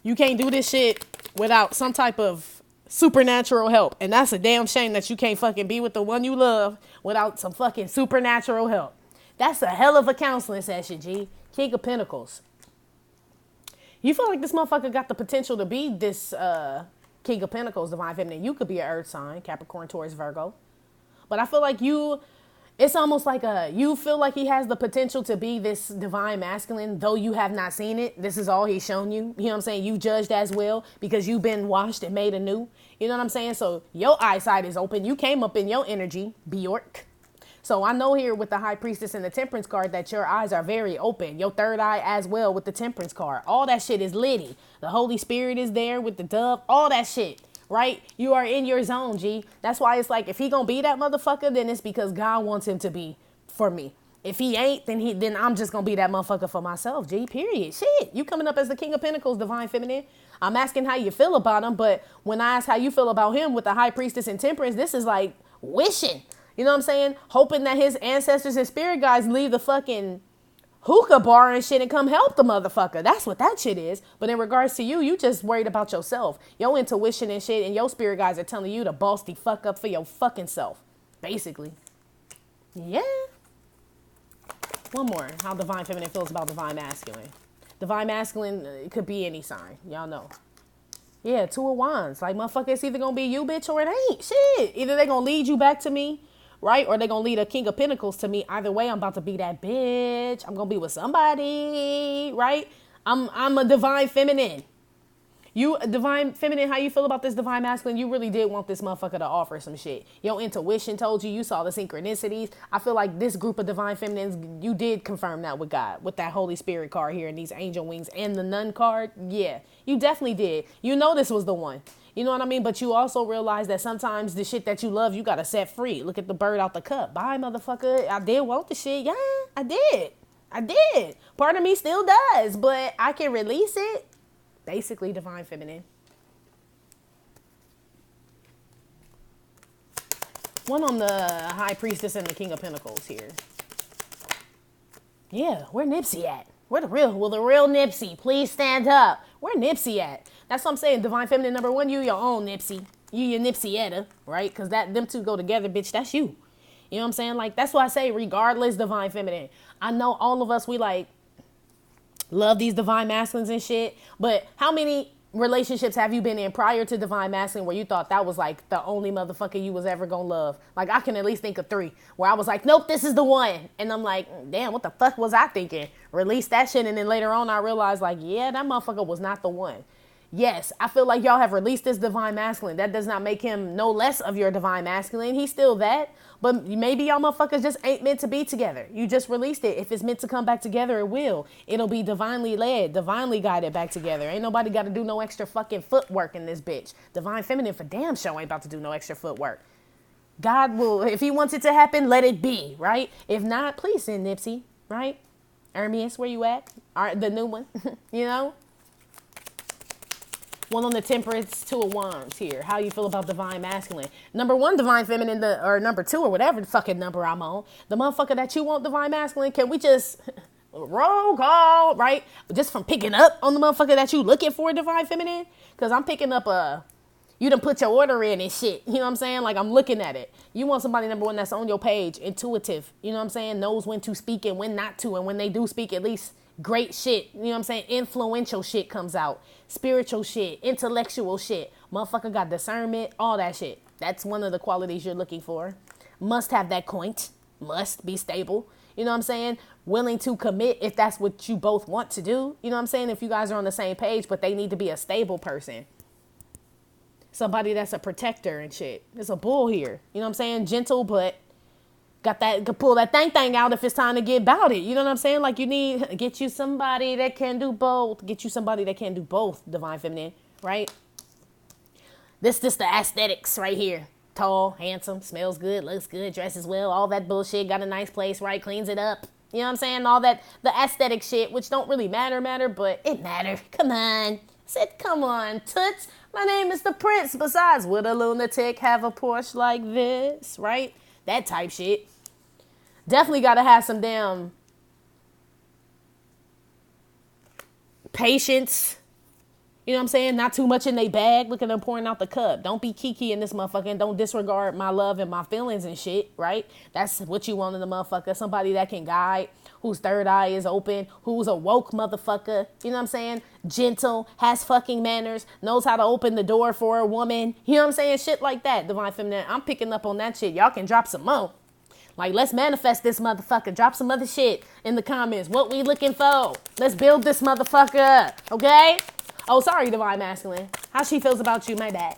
You can't do this shit without some type of supernatural help. And that's a damn shame that you can't fucking be with the one you love without some fucking supernatural help. That's a hell of a counseling session, G. King of Pentacles. You feel like this motherfucker got the potential to be this King of Pentacles, Divine Feminine. You could be an earth sign, Capricorn, Taurus, Virgo. But I feel like it's almost like you feel like he has the potential to be this divine masculine, though you have not seen it. This is all he's shown you. You know what I'm saying? You've judged as well because you've been washed and made anew. You know what I'm saying? So your eyesight is open. You came up in your energy, Bjork. So I know here with the High Priestess and the Temperance card that your eyes are very open. Your third eye as well with the Temperance card. All that shit is litty. The Holy Spirit is there with the dove. All that shit. Right? You are in your zone, G. That's why it's like, if he gonna be that motherfucker, then it's because God wants him to be for me. If he ain't, then I'm just gonna be that motherfucker for myself, G. Period. Shit. You coming up as the King of Pentacles, Divine Feminine. I'm asking how you feel about him, but when I ask how you feel about him with the High Priestess and Temperance, this is like wishing. You know what I'm saying? Hoping that his ancestors and spirit guides leave the fucking hookah bar and shit and come help the motherfucker. That's what that shit is. But in regards to you, you just worried about yourself. Your intuition and shit, and your spirit guides are telling you to boss the fuck up for your fucking self. Basically. Yeah. One more. How Divine Feminine feels about Divine Masculine. Divine Masculine could be any sign. Y'all know. Yeah, Two of Wands. Like, motherfucker, it's either gonna be you, bitch, or it ain't. Shit. Either they gonna lead you back to me, right? Or they gonna lead a King of Pentacles to me. Either way, I'm about to be that bitch. I'm gonna be with somebody, right? I'm a Divine Feminine. You, Divine Feminine, how you feel about this Divine Masculine? You really did want this motherfucker to offer some shit. Your intuition told you. You saw the synchronicities. I feel like this group of Divine Feminines, you did confirm that with God. With that Holy Spirit card here and these angel wings and the Nun card. Yeah, you definitely did. You know this was the one. You know what I mean? But you also realize that sometimes the shit that you love, you got to set free. Look at the bird out the cup. Bye, motherfucker. I did want the shit. Yeah, I did. Part of me still does, but I can release it. Basically, Divine Feminine. One on the High Priestess and the King of Pentacles here. Yeah, where Nipsey at? Will the real Nipsey please stand up? Where Nipsey at? That's what I'm saying. Divine Feminine number one, you your own Nipsey. You your Nipsey-etta, right? Because them two go together, bitch. That's you. You know what I'm saying? Like, that's why I say regardless, Divine Feminine. I know all of us, we like love these Divine Masculines and shit. But how many relationships have you been in prior to Divine Masculine where you thought that was like the only motherfucker you was ever gonna love? Like, I can at least think of 3 where I was like, nope, this is the one. And I'm like, damn, what the fuck was I thinking? Release that shit. And then later on, I realized like, yeah, that motherfucker was not the one. Yes, I feel like y'all have released this Divine Masculine. That does not make him no less of your Divine Masculine. He's still that. But maybe y'all motherfuckers just ain't meant to be together. You just released it. If it's meant to come back together, it will. It'll be divinely led, divinely guided back together. Ain't nobody got to do no extra fucking footwork in this bitch. Divine Feminine for damn sure ain't about to do no extra footwork. God will, if he wants it to happen, let it be, right? If not, please send Nipsey, right? Hermes, where you at? All right, the new one, you know? One on the Temperance, Two of Wands here. How you feel about Divine Masculine? Number 1, Divine Feminine, or number 2, or whatever the fucking number I'm on. The motherfucker that you want, Divine Masculine, can we just roll call, right? Just from picking up on the motherfucker that you looking for, Divine Feminine? Because I'm picking up you done put your order in and shit. You know what I'm saying? Like, I'm looking at it. You want somebody, number 1, that's on your page, intuitive. You know what I'm saying? Knows when to speak and when not to. And when they do speak, at least great shit. You know what I'm saying? Influential shit comes out. Spiritual shit. Intellectual shit. Motherfucker got discernment. All that shit. That's one of the qualities you're looking for. Must have that coin. Must be stable. You know what I'm saying? Willing to commit if that's what you both want to do. You know what I'm saying? If you guys are on the same page, but they need to be a stable person. Somebody that's a protector and shit. There's a bull here. You know what I'm saying? Gentle, but got that, could pull that thing out if it's time to get about it. You know what I'm saying? Like, you need, get you somebody that can do both. Get you somebody that can do both, Divine Feminine, right? This the aesthetics right here. Tall, handsome, smells good, looks good, dresses well, all that bullshit, got a nice place, right? Cleans it up. You know what I'm saying? All that, the aesthetic shit, which don't really matter, but it matter. Come on. Said, come on, toots. My name is the Prince. Besides, would a lunatic have a Porsche like this? Right? That type shit. Definitely got to have some damn patience. You know what I'm saying? Not too much in they bag. Look at them pouring out the cup. Don't be kiki in this motherfucker and don't disregard my love and my feelings and shit, right? That's what you want in the motherfucker. Somebody that can guide, whose third eye is open, who's a woke motherfucker. You know what I'm saying? Gentle, has fucking manners, knows how to open the door for a woman. You know what I'm saying? Shit like that, divine feminine. I'm picking up on that shit. Y'all can drop some more. Like, let's manifest this motherfucker. Drop some other shit in the comments. What we looking for? Let's build this motherfucker, okay? Oh, sorry, divine masculine. How she feels about you, my bad.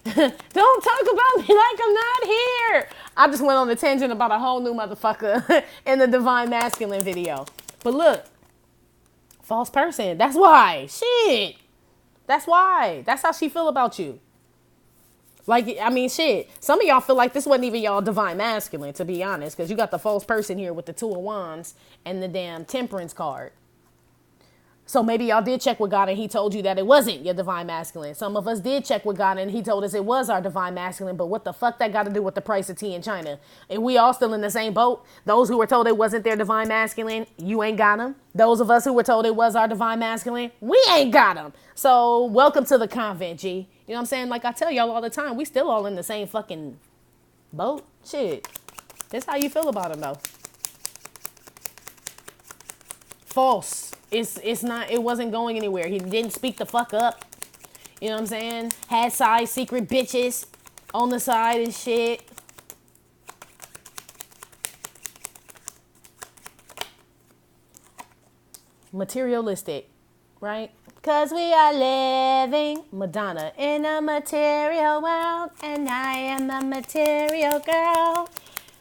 Don't talk about me like I'm not here. I just went on a tangent about a whole new motherfucker in the divine masculine video. But look, false person. That's why. Shit. That's why. That's how she feel about you. Like, I mean, shit. Some of y'all feel like this wasn't even y'all divine masculine, to be honest, because you got the false person here with the 2 of wands and the damn temperance card. So maybe y'all did check with God and he told you that it wasn't your divine masculine. Some of us did check with God and he told us it was our divine masculine. But what the fuck that got to do with the price of tea in China? And we all still in the same boat. Those who were told it wasn't their divine masculine, you ain't got them. Those of us who were told it was our divine masculine, we ain't got them. So welcome to the convent, G. You know what I'm saying? Like I tell y'all all the time, we still all in the same fucking boat. Shit. That's how you feel about him, though. False. It's not, it wasn't going anywhere. He didn't speak the fuck up. You know what I'm saying? Had side secret bitches on the side and shit. Materialistic, right? Cause we are living, Madonna, in a material world, and I am a material girl.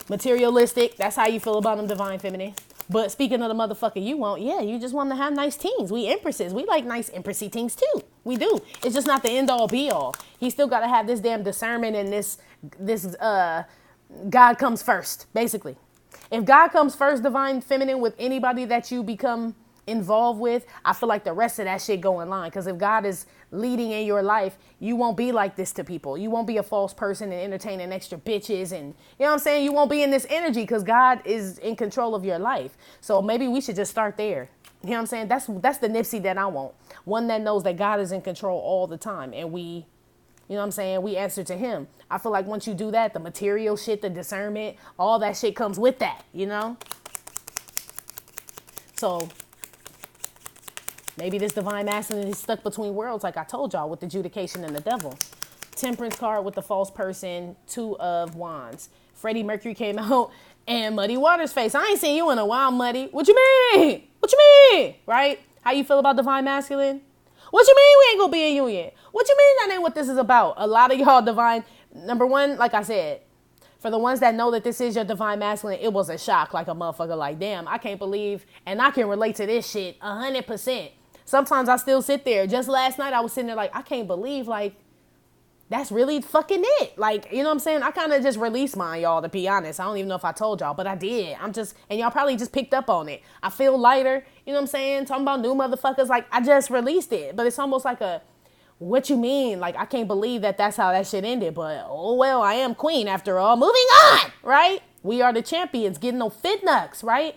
Materialistic, that's how you feel about them, divine feminine. But speaking of the motherfucker you want, yeah, you just want to have nice teens. We empresses. We like nice empressy teens too. We do. It's just not the end all be all. He still got to have this damn discernment and this God comes first, basically. If God comes first, divine feminine, with anybody that you become involved with, I feel like the rest of that shit go in line. Because if God is leading in your life, you won't be like this to people. You won't be a false person and entertaining extra bitches, and you know what I'm saying? You won't be in this energy because God is in control of your life. So maybe we should just start there. You know what I'm saying? That's the Nipsey that I want. One that knows that God is in control all the time, and we, you know what I'm saying, we answer to him. I feel like once you do that, the material shit, the discernment, all that shit comes with that, you know? So maybe this divine masculine is stuck between worlds, like I told y'all, with the adjudication and the devil. Temperance card with the false person, 2 of wands. Freddie Mercury came out and Muddy Waters' face. I ain't seen you in a while, Muddy. What you mean? What you mean? Right? How you feel about divine masculine? What you mean we ain't gonna be in union? What you mean that ain't what this is about? A lot of y'all divine, number one, like I said, for the ones that know that this is your divine masculine, it was a shock, like a motherfucker, like, damn, I can't believe, and I can relate to this shit 100%. Sometimes I still sit there. Just last night I was sitting there like, I can't believe, like, that's really fucking it. Like, you know what I'm saying? I kind of just released mine, y'all, to be honest. I don't even know if I told y'all, but I did. And y'all probably just picked up on it. I feel lighter, you know what I'm saying? Talking about new motherfuckers, like, I just released it. But it's almost like a, what you mean? Like, I can't believe that that's how that shit ended. But, oh, well, I am queen after all. Moving on, right? We are the champions, getting no fit nucks, right?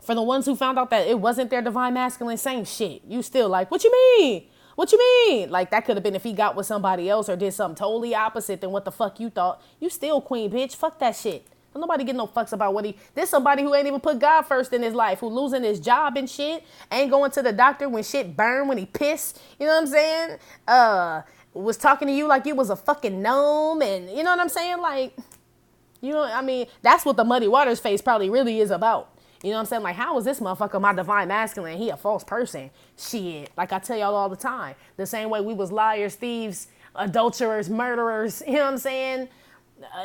For the ones who found out that it wasn't their divine masculine, same shit. You still like, what you mean? What you mean? Like, that could have been if he got with somebody else or did something totally opposite than what the fuck you thought. You still queen, bitch. Fuck that shit. Don't nobody get no fucks about what there's somebody who ain't even put God first in his life, who losing his job and shit, ain't going to the doctor when shit burn, when he pissed. You know what I'm saying? Was talking to you like you was a fucking gnome, and you know what I'm saying? Like, you know, I mean, that's what the Muddy Waters face probably really is about. You know what I'm saying? Like, how is this motherfucker my divine masculine? He a false person. Shit. Like I tell y'all all the time. The same way we was liars, thieves, adulterers, murderers. You know what I'm saying?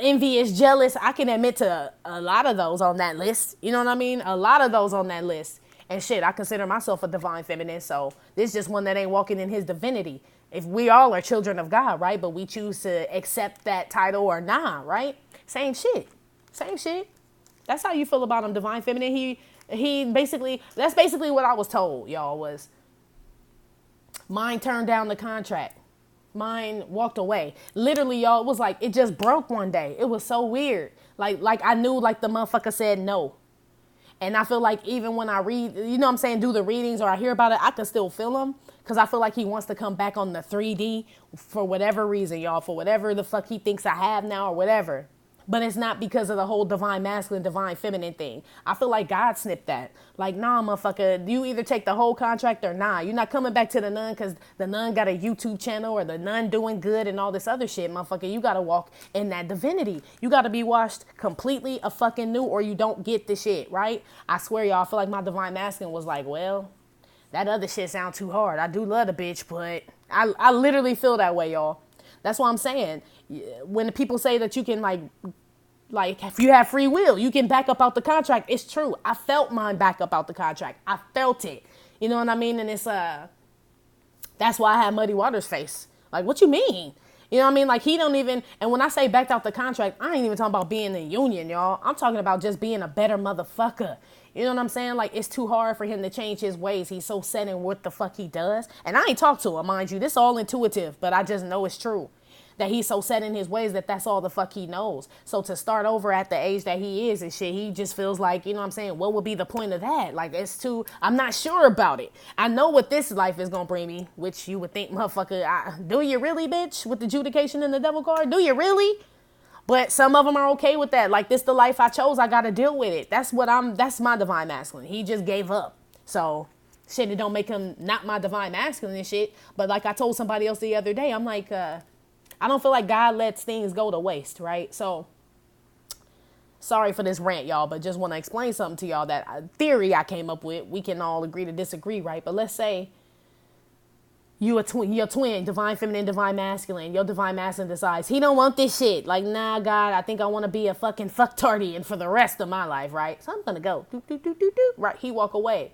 Envious, jealous. I can admit to a lot of those on that list. You know what I mean? A lot of those on that list. And shit, I consider myself a divine feminine. So this is just one that ain't walking in his divinity. If we all are children of God, right? But we choose to accept that title or not, right? Same shit. Same shit. That's how you feel about him, divine feminine. He basically, that's basically what I was told, y'all, was Mine turned down the contract. Mine walked away. Literally, y'all, it was like, it just broke one day. It was so weird. Like I knew like the motherfucker said no. And I feel like even when I read, you know what I'm saying, do the readings or I hear about it, I can still feel him. Because I feel like he wants to come back on the 3D for whatever reason, y'all. For whatever the fuck he thinks I have now or whatever. But it's not because of the whole divine masculine, divine feminine thing. I feel like God snipped that. Like, nah, motherfucker, you either take the whole contract or nah. You're not coming back to the Nun because the Nun got a YouTube channel or the Nun doing good and all this other shit, motherfucker. You got to walk in that divinity. You got to be washed completely a fucking new or you don't get the shit, right? I swear, y'all, I feel like my divine masculine was like, well, that other shit sounds too hard. I do love the bitch, but I literally feel that way, y'all. That's what I'm saying. When the people say that you can like if you have free will, you can back up out the contract. It's true. I felt mine back up out the contract. I felt it. You know what I mean? And it's that's why I had Muddy Waters face. Like, what you mean? You know what I mean? Like, he don't even, and when I say backed out the contract, I ain't even talking about being in union, y'all. I'm talking about just being a better motherfucker. You know what I'm saying? Like, it's too hard for him to change his ways. He's so set in what the fuck he does. And I ain't talked to him, mind you. This all intuitive, but I just know it's true. That he's so set in his ways that that's all the fuck he knows. So to start over at the age that he is and shit, he just feels like, you know what I'm saying? What would be the point of that? Like, it's too, I'm not sure about it. I know what this life is going to bring me, which you would think, motherfucker, do you really, bitch? With the adjudication and the devil card? Do you really? But some of them are okay with that. Like, this the life I chose. I got to deal with it. That's my divine masculine. He just gave up. So shit, it don't make him not my divine masculine and shit. But like I told somebody else the other day, I'm like, I don't feel like God lets things go to waste, right? So, sorry for this rant, y'all, but just want to explain something to y'all that theory I came up with. We can all agree to disagree, right? But let's say you're twin, divine feminine, divine masculine. Your divine masculine decides, he don't want this shit. Like, nah, God, I think I want to be a fucking fucktardian for the rest of my life, right? So I'm going to go. Right, he walk away.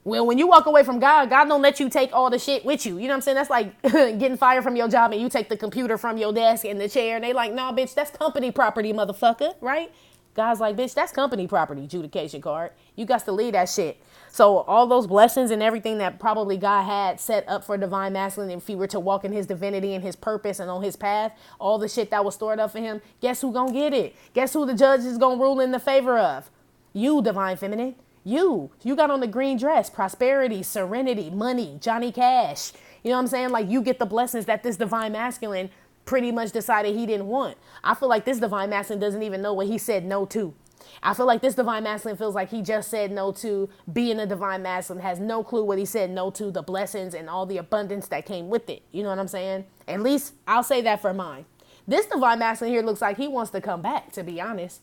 Well, when you walk away from God, God don't let you take all the shit with you. You know what I'm saying? That's like getting fired from your job and you take the computer from your desk and the chair and they like, nah, bitch, that's company property, motherfucker, right? God's like, bitch, that's company property, adjudication card. You got to leave that shit. So all those blessings and everything that probably God had set up for divine masculine, if he were to walk in his divinity and his purpose and on his path, all the shit that was stored up for him, guess who gonna get it? Guess who the judge is gonna rule in the favor of? You, divine feminine. You got on the green dress, prosperity, serenity, money, Johnny Cash. You know what I'm saying? Like, you get the blessings that this divine masculine pretty much decided he didn't want. I feel like this divine masculine doesn't even know what he said no to. I feel like this divine masculine feels like he just said no to being a divine masculine, has no clue what he said no to, the blessings and all the abundance that came with it. You know what I'm saying? At least I'll say that for mine. This divine masculine here looks like he wants to come back, to be honest.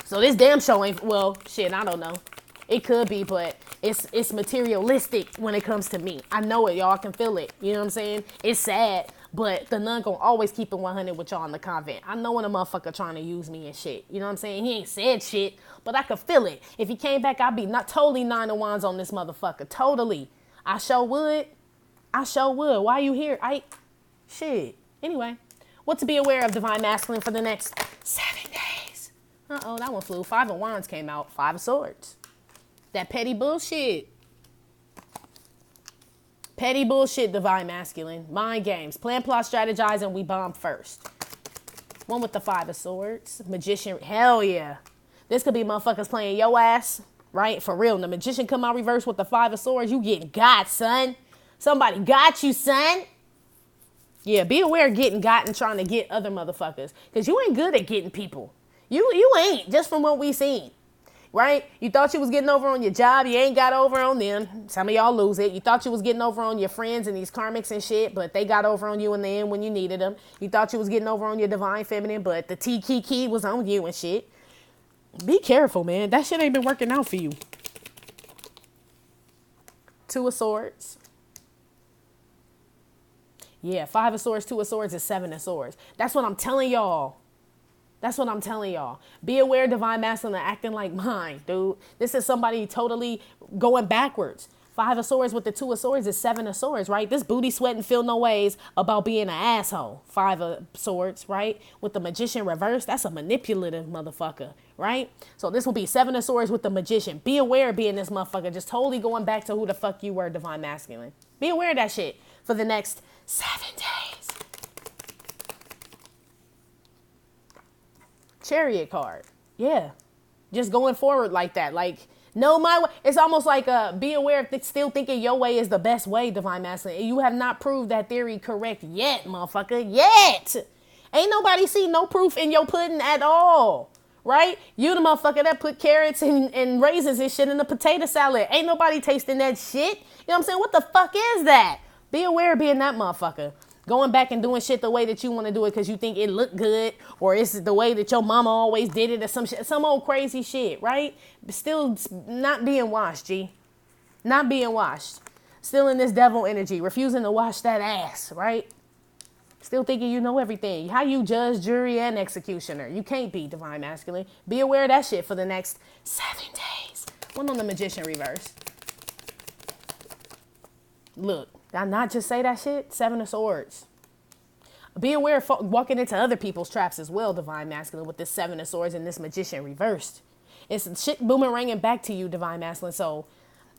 So this damn show ain't, well, shit, I don't know. It could be, but it's materialistic when it comes to me. I know it, y'all. I can feel it. You know what I'm saying? It's sad, but the Nun gonna always keep it 100 with y'all in the convent. I know when a motherfucker trying to use me and shit. You know what I'm saying? He ain't said shit, but I could feel it. If he came back, I'd be not totally 9 of wands on this motherfucker. Totally. I sure would. Why you here? Shit. Anyway, what to be aware of, divine masculine, for the next 7 days. Uh-oh, that one flew. 5 of wands came out. 5 of swords. That petty bullshit. Petty bullshit, divine masculine. Mind games. Plan, plot, strategize, and we bomb first. One with the 5 of swords. Magician. Hell yeah. This could be motherfuckers playing yo ass. Right? For real. The magician come out reverse with the 5 of swords. You getting got, son. Somebody got you, son. Yeah, be aware of getting got and trying to get other motherfuckers. Because you ain't good at getting people. You ain't, just from what we seen, right? You thought you was getting over on your job. You ain't got over on them. Some of y'all lose it. You thought you was getting over on your friends and these karmics and shit, but they got over on you in the end when you needed them. You thought you was getting over on your divine feminine, but the key was on you and shit. Be careful, man. That shit ain't been working out for you. 2 of swords. Yeah, 5 of swords, 2 of swords is 7 of swords. That's what I'm telling y'all. Be aware, divine masculine, acting like mine, dude. This is somebody totally going backwards. 5 of swords with the 2 of swords is 7 of swords, right? This booty sweating feel no ways about being an asshole. 5 of swords, right? With the magician reverse, that's a manipulative motherfucker, right? So this will be 7 of swords with the magician. Be aware of being this motherfucker, just totally going back to who the fuck you were, divine masculine. Be aware of that shit for the next 7 days. Chariot card. Yeah. Just going forward like that. Like, no, my way. It's almost like be aware of still thinking your way is the best way, Divine Masculine. You have not proved that theory correct yet, motherfucker. Yet. Ain't nobody seen no proof in your pudding at all. Right? You the motherfucker that put carrots and raisins and shit in the potato salad. Ain't nobody tasting that shit. You know what I'm saying? What the fuck is that? Be aware of being that motherfucker. Going back and doing shit the way that you want to do it because you think it looked good, or it's the way that your mama always did it, or some shit, some old crazy shit, right? But still not being washed, G. Not being washed. Still in this devil energy, refusing to wash that ass, right? Still thinking you know everything. How you judge, jury, and executioner? You can't be, Divine Masculine. Be aware of that shit for the next 7 days. One on the Magician reverse. Look, did I not just say that shit? 7 of Swords. Be aware of walking into other people's traps as well, Divine Masculine, with this 7 of Swords and this Magician reversed. It's shit boomeranging back to you, Divine Masculine. So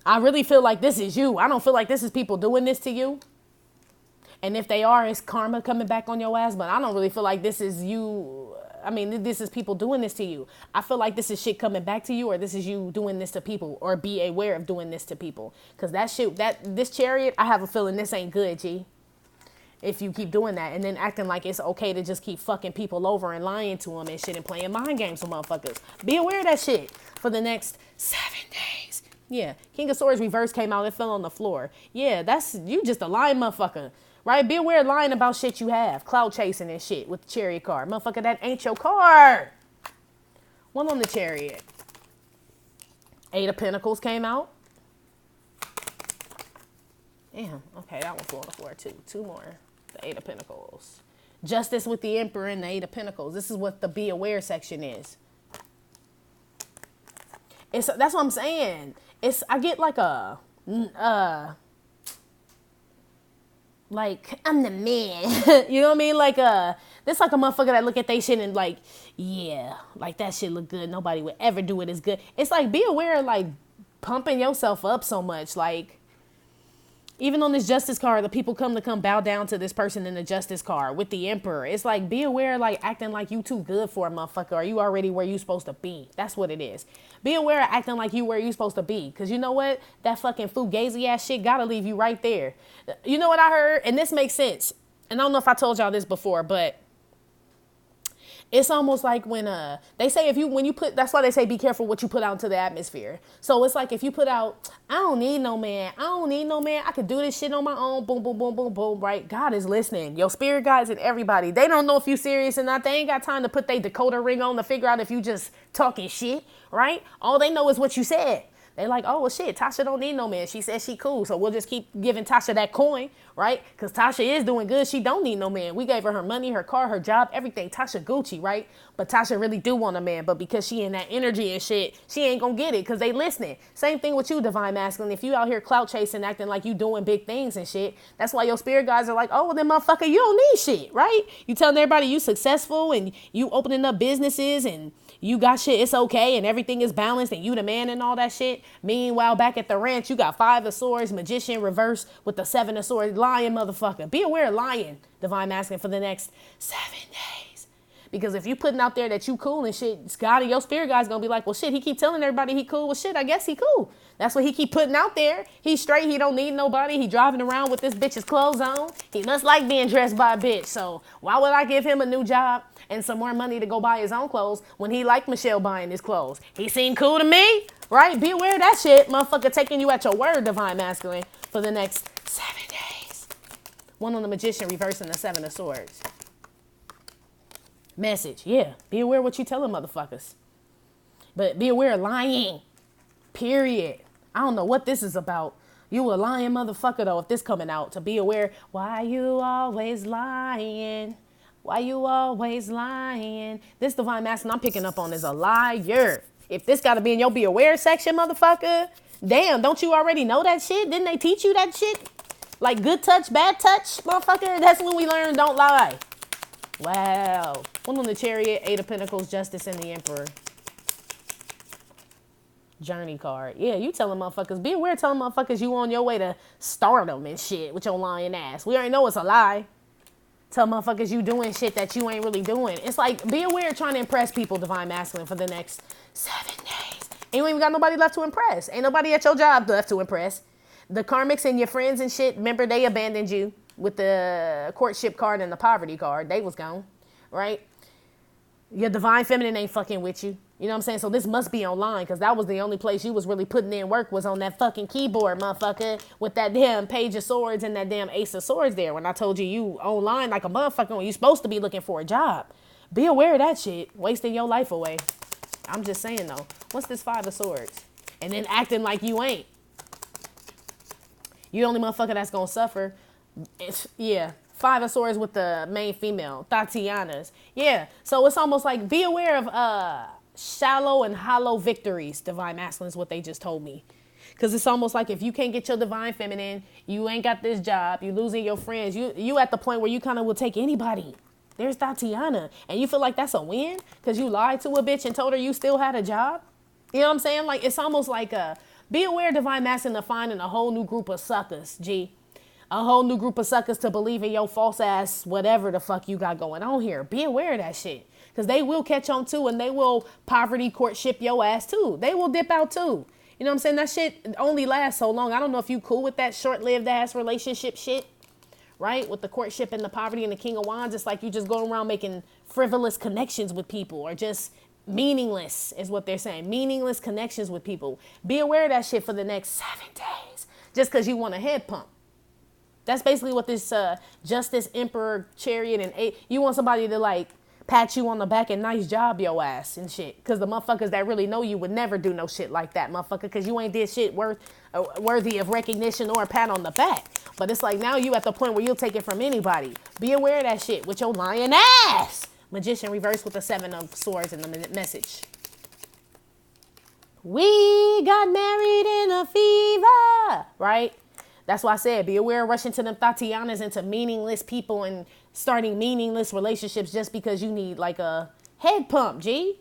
I really feel like this is you. I don't feel like this is people doing this to you. And if they are, it's karma coming back on your ass. But I don't really feel like this is you. I mean, this is people doing this to you. I feel like this is shit coming back to you, or this is you doing this to people, or be aware of doing this to people. Because that shit, this Chariot, I have a feeling this ain't good, G. If you keep doing that and then acting like it's okay to just keep fucking people over and lying to them and shit and playing mind games with motherfuckers. Be aware of that shit for the next 7 days. Yeah, King of Swords reverse came out. It fell on the floor. Yeah, that's, you just a lying motherfucker. Right? Be aware of lying about shit you have. Cloud chasing and shit with the Chariot card. Motherfucker, that ain't your card. One on the Chariot. 8 of Pentacles came out. Damn. Okay, that one flew on the floor too. 2 more. The 8 of Pentacles. Justice with the Emperor and the 8 of Pentacles. This is what the be aware section is. That's what I'm saying. I get like a... like, I'm the man. You know what I mean? Like, this like a motherfucker that look at they shit and like, yeah, like that shit look good. Nobody would ever do it as good. It's like, be aware of like pumping yourself up so much. Like, even on this Justice card, the people come bow down to this person in the Justice card with the Emperor. It's like, be aware, like acting like you too good for a motherfucker. Are you already where you supposed to be? That's what it is. Be aware of acting like you where you supposed to be. Because you know what? That fucking fugazi ass shit gotta leave you right there. You know what I heard? And this makes sense. And I don't know if I told y'all this before, but it's almost like when they say when you put, that's why they say be careful what you put out into the atmosphere. So it's like if you put out, I don't need no man. I don't need no man. I can do this shit on my own. Boom, boom, boom, boom, boom. Right? God is listening. Your spirit guides and everybody. They don't know if you serious or not. They ain't got time to put their decoder ring on to figure out if you just talking shit. Right? All they know is what you said. They like, oh, well, shit, Tasha don't need no man. She says she cool, so we'll just keep giving Tasha that coin, right? Because Tasha is doing good. She don't need no man. We gave her money, her car, her job, everything. Tasha Gucci, right? But Tasha really do want a man. But because she in that energy and shit, she ain't gonna get it because they listening. Same thing with you, Divine Masculine. If you out here clout chasing, acting like you doing big things and shit, that's why your spirit guides are like, oh, well, then motherfucker, you don't need shit, right? You telling everybody you successful and you opening up businesses and you got shit, it's okay, and everything is balanced, and you the man and all that shit. Meanwhile, back at the ranch, you got 5 of Swords, Magician reverse with the 7 of Swords, lying motherfucker. Be aware of lying, Divine Masculine, for the next 7 days. Because if you putting out there that you cool and shit, God and your spirit guy's gonna be like, well, shit, he keep telling everybody he cool. Well, shit, I guess he cool. That's what he keep putting out there. He's straight. He don't need nobody. He driving around with this bitch's clothes on. He must like being dressed by a bitch. So why would I give him a new job and some more money to go buy his own clothes when he like Michelle buying his clothes? He seem cool to me, right? Be aware of that shit. Motherfucker taking you at your word, Divine Masculine, for the next 7 days. One on the Magician reversing the 7 of Swords. Message, yeah. Be aware what you telling motherfuckers. But be aware of lying. Period. I don't know what this is about. You a lying motherfucker though if this coming out. To be aware, why you always lying? Why you always lying? This Divine Masculine I'm picking up on is a liar. If this got to be in your be aware section, motherfucker, damn, don't you already know that shit? Didn't they teach you that shit? Like good touch, bad touch, motherfucker? That's when we learn don't lie. Wow. One on the Chariot, 8 of Pentacles, Justice, and the Emperor. Journey card. Yeah, you telling motherfuckers, be aware telling motherfuckers you on your way to stardom and shit with your lying ass. We already know it's a lie. Tell motherfuckers you doing shit that you ain't really doing. It's like, be aware trying to impress people, Divine Masculine, for the next 7 days. Ain't even got nobody left to impress. Ain't nobody at your job left to impress. The karmics and your friends and shit, remember they abandoned you with the courtship card and the poverty card. They was gone, right? Your divine feminine ain't fucking with you. You know what I'm saying? So this must be online, because that was the only place you was really putting in work, was on that fucking keyboard, motherfucker, with that damn page of swords and that damn ace of swords there. When I told you you online like a motherfucker when you supposed to be looking for a job. Be aware of that shit. Wasting your life away. I'm just saying though. What's this 5 of swords? And then acting like you ain't. You the only motherfucker that's gonna suffer. Yeah. 5 of swords with the main female, Tatiana's. Yeah. So it's almost like, be aware of shallow and hollow victories, Divine Masculine, is what they just told me. Because it's almost like if you can't get your divine feminine, you ain't got this job, you losing your friends, you at the point where you kind of will take anybody. There's Tatiana. And you feel like that's a win because you lied to a bitch and told her you still had a job. You know what I'm saying? Like, it's almost like be aware, Divine Masculine, of finding a whole new group of suckers, G. A whole new group of suckers to believe in your false ass, whatever the fuck you got going on here. Be aware of that shit. Because they will catch on too, and they will poverty courtship your ass too. They will dip out too. You know what I'm saying? That shit only lasts so long. I don't know if you cool with that short-lived ass relationship shit, right? With the courtship and the poverty and the King of Wands. It's like you just going around making frivolous connections with people, or just meaningless is what they're saying. Meaningless connections with people. Be aware of that shit for the next 7 days. Just because you want a head pump. That's basically what this Justice, Emperor, Chariot, and 8. You want somebody to like pat you on the back and nice job your ass and shit. Because the motherfuckers that really know you would never do no shit like that, motherfucker. Because you ain't did shit worthy of recognition or a pat on the back. But it's like now you at the point where you'll take it from anybody. Be aware of that shit with your lying ass. Magician reversed with the 7 of swords in the message. We got married in a fever, right? That's why I said, be aware of rushing to them Tatianas into meaningless people and starting meaningless relationships just because you need like a head pump, G.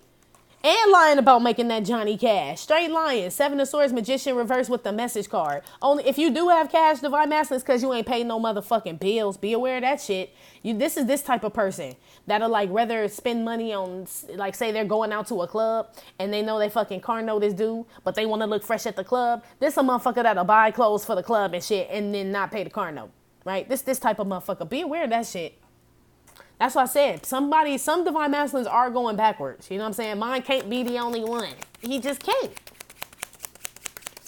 And lying about making that Johnny Cash. Straight lying. 7 of Swords, Magician reversed with the message card. Only if you do have cash, Divine Masculine, it's because you ain't paid no motherfucking bills. Be aware of that shit. This is this type of person that'll like rather spend money on, like say they're going out to a club and they know they fucking car note is due, but they want to look fresh at the club. This a motherfucker that'll buy clothes for the club and shit and then not pay the car note. Right? This type of motherfucker. Be aware of that shit. That's what I said. Some Divine Masculines are going backwards. You know what I'm saying? Mine can't be the only one. He just can't.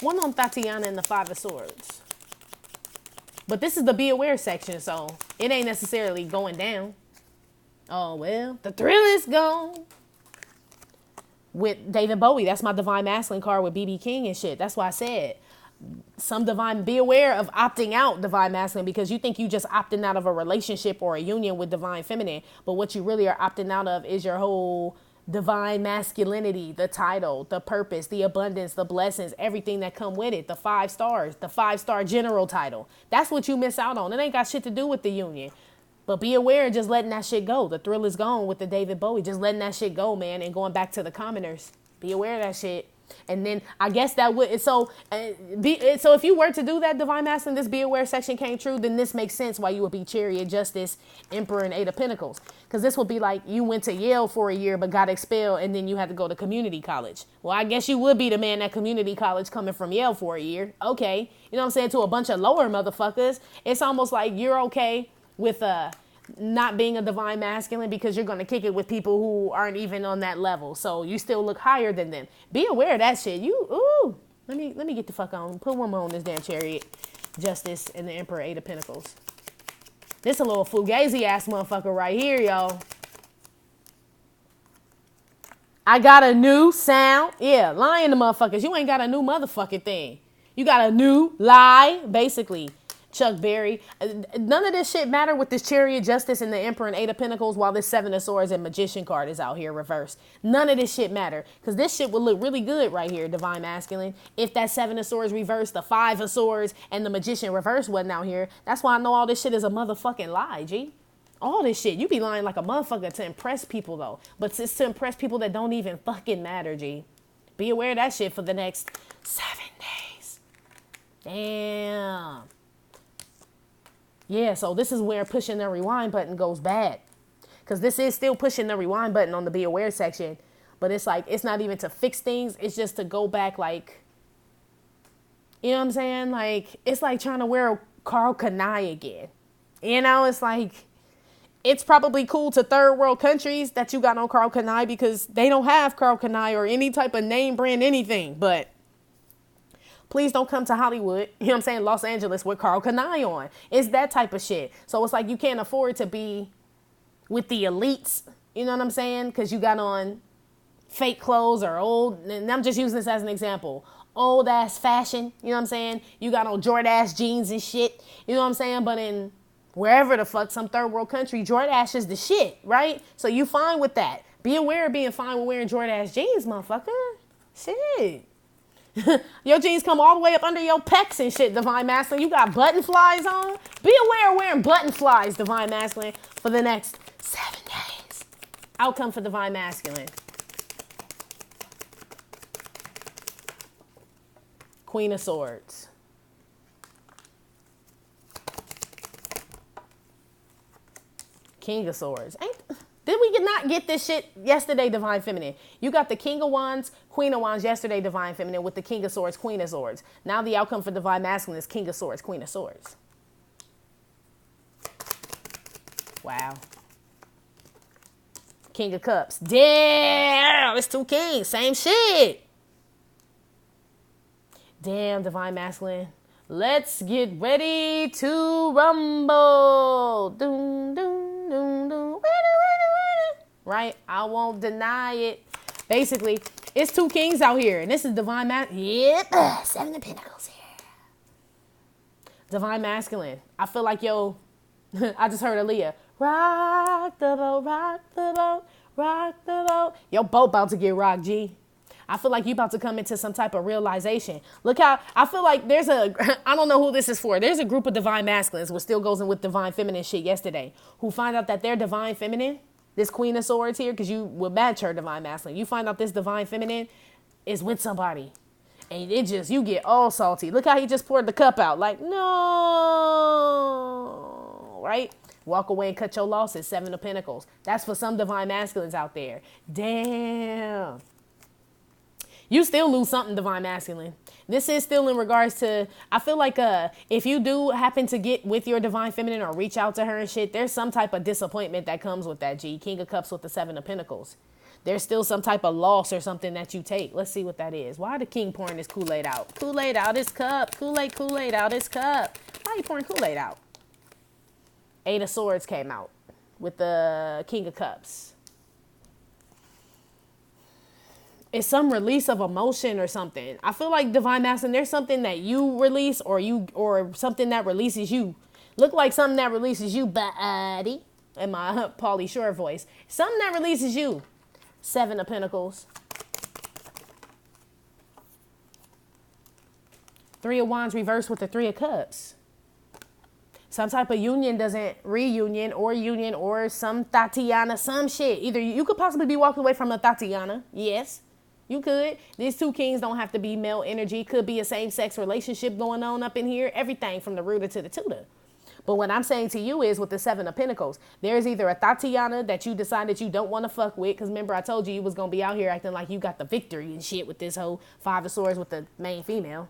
One on Tatiana and the 5 of Swords. But this is the be aware section, so it ain't necessarily going down. Oh, well, the thrill is gone. With David Bowie, that's my Divine Masculine card with BB King and shit. That's why I said. Some divine, be aware of opting out, Divine Masculine, because you think you just opting out of a relationship or a union with Divine Feminine, but what you really are opting out of is your whole divine masculinity, the title, the purpose, the abundance, the blessings, everything that come with it, the 5 stars, the 5-star general title. That's what you miss out on. It ain't got shit to do with the union. But be aware of just letting that shit go. The thrill is gone with the David Bowie. Just letting that shit go, man, and going back to the commoners. Be aware of that shit. And then I guess that would, so if you were to do that, Divine Masculine, this be aware section came true, then this makes sense why you would be Chariot, Justice, Emperor, and 8 of Pentacles. Because this would be like you went to Yale for a year but got expelled and then you had to go to community college. Well, I guess you would be the man at community college coming from Yale for a year. Okay. You know what I'm saying? To a bunch of lower motherfuckers, it's almost like you're okay with not being a Divine Masculine because you're going to kick it with people who aren't even on that level. So you still look higher than them. Be aware of that shit. Let me get the fuck on. Put one more on this damn Chariot, Justice, and the Emperor, 8 of Pentacles. This a little fugazi ass motherfucker right here, y'all. I got a new sound. Yeah, lying to motherfuckers. You ain't got a new motherfucking thing. You got a new lie, basically. Chuck Berry. None of this shit matter with this Chariot, Justice, and the Emperor and 8 of Pentacles while this 7 of Swords and Magician card is out here reversed. None of this shit matter because this shit would look really good right here, Divine Masculine. If that 7 of Swords reversed, the 5 of Swords, and the Magician reverse wasn't out here. That's why I know all this shit is a motherfucking lie, G. All this shit. You be lying like a motherfucker to impress people, though. But it's to impress people that don't even fucking matter, G. Be aware of that shit for the next 7 days. Damn. Yeah, so this is where pushing the rewind button goes bad. Because this is still pushing the rewind button on the be aware section. But it's like, it's not even to fix things. It's just to go back like, you know what I'm saying? Like, it's like trying to wear a Karl Kani again. You know, it's like, it's probably cool to third world countries that you got on Karl Kani because they don't have Karl Kani or any type of name brand anything. But please don't come to Hollywood, you know what I'm saying, Los Angeles with Karl Kani on. It's that type of shit. So it's like you can't afford to be with the elites, you know what I'm saying? Because you got on fake clothes or old, and I'm just using this as an example, old ass fashion, you know what I'm saying? You got on Jordache jeans and shit, you know what I'm saying? But in wherever the fuck, some third world country, Jordache is the shit, right? So you fine with that. Be aware of being fine with wearing Jordache jeans, motherfucker. Shit. Your jeans come all the way up under your pecs and shit, Divine Masculine. You got button flies on. Be aware of wearing button flies, Divine Masculine, for the next 7 days. Outcome for Divine Masculine. Queen of Swords. King of Swords. Did we not get this shit yesterday, Divine Feminine? You got the King of Wands, Queen of Wands yesterday, Divine Feminine, with the King of Swords, Queen of Swords. Now the outcome for Divine Masculine is King of Swords, Queen of Swords. Wow. King of Cups. Damn, it's 2 kings. Same shit. Damn, Divine Masculine. Let's get ready to rumble. Doom, doom, doom, doom. Right? I won't deny it. Basically, it's 2 kings out here. And this is Divine Masculine. Yep. 7 of Pentacles here. Divine Masculine. I feel like, yo, I just heard Aaliyah. Rock the boat, rock the boat, rock the boat. Your boat about to get rocked, G. I feel like you about to come into some type of realization. Look how, I feel like there's a, I don't know who this is for. There's a group of Divine Masculines, which still goes in with Divine Feminine shit yesterday, who find out that they're Divine Feminine, this Queen of Swords here, because you would match her Divine Masculine. You find out this Divine Feminine is with somebody. And it just, you get all salty. Look how he just poured the cup out. Like, no. Right? Walk away and cut your losses. 7 of Pentacles. That's for some Divine Masculines out there. Damn. You still lose something, Divine Masculine. This is still in regards to, I feel like if you do happen to get with your Divine Feminine or reach out to her and shit, there's some type of disappointment that comes with that, G. King of Cups with the 7 of Pentacles. There's still some type of loss or something that you take. Let's see what that is. Why the king pouring this Kool-Aid out? Kool-Aid out his cup. Kool-Aid, Kool-Aid out his cup. Why are you pouring Kool-Aid out? 8 of Swords came out with the King of Cups. It's some release of emotion or something. I feel like Divine Masculine, there's something that you release or something that releases you. Look like something that releases you, buddy. In my Pauly Shore voice. Something that releases you. 7 of Pentacles. 3 of Wands reversed with the 3 of Cups. Some type of union doesn't union or some Tatiana, some shit. Either you could possibly be walking away from a Tatiana. Yes. You could. These 2 kings don't have to be male energy. Could be a same-sex relationship going on up in here. Everything from the rooter to the tutor. But what I'm saying to you is with the 7 of Pentacles, there's either a Tatiana that you decide that you don't want to fuck with. Because remember, I told you was going to be out here acting like you got the victory and shit with this whole 5 of Swords with the main female.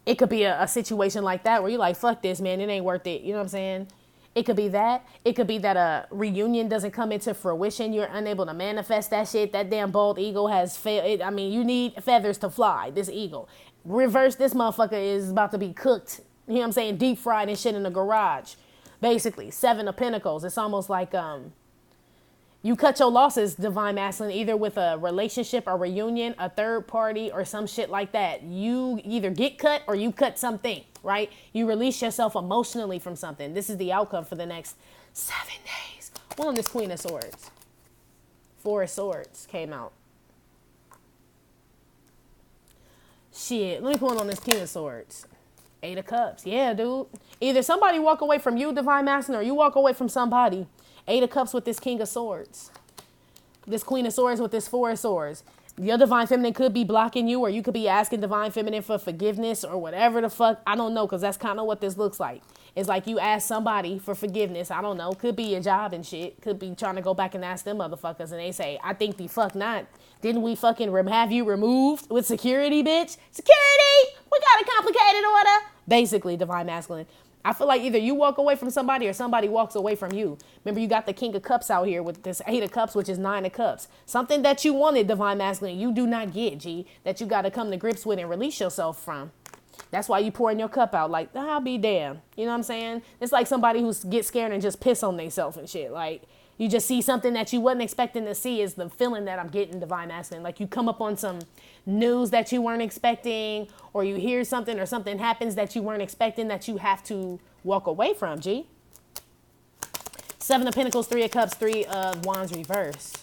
It could be a situation like that where you're like, fuck this, man. It ain't worth it. You know what I'm saying? It could be that. It could be that a reunion doesn't come into fruition. You're unable to manifest that shit. That damn bald eagle has failed. I mean, you need feathers to fly, this eagle. Reverse, this motherfucker is about to be cooked. You know what I'm saying? Deep fried and shit in the garage. Basically, 7 of Pentacles. It's almost like you cut your losses, Divine Masculine, either with a relationship, a reunion, a third party, or some shit like that. You either get cut or you cut something, right? You release yourself emotionally from something. This is the outcome for the next 7 days. What on this Queen of Swords? 4 of Swords came out. Shit, let me put on this King of Swords. 8 of Cups. Yeah, dude. Either somebody walk away from you, Divine Masculine, or you walk away from somebody. 8 of Cups with this King of Swords. This Queen of Swords with this 4 of Swords. Your divine feminine could be blocking you, or you could be asking divine feminine for forgiveness or whatever the fuck. I don't know, because that's kind of what this looks like. It's like you ask somebody for forgiveness. I don't know. Could be your job and shit. Could be trying to go back and ask them motherfuckers, and they say, I think the fuck not. Didn't we fucking have you removed with security, bitch? Security! We got a complicated order. Basically, divine masculine. I feel like either you walk away from somebody or somebody walks away from you. Remember, you got the King of Cups out here with this 8 of Cups, which is 9 of Cups. Something that you wanted, divine masculine, you do not get, G, that you got to come to grips with and release yourself from. That's why you pouring your cup out like, I'll be damned. You know what I'm saying? It's like somebody who gets scared and just piss on themselves and shit. Like, you just see something that you wasn't expecting to see is the feeling that I'm getting, divine masculine. Like you come up on some news that you weren't expecting, or you hear something or something happens that you weren't expecting that you have to walk away from, G. 7 of Pentacles, 3 of Cups, 3 of Wands reverse.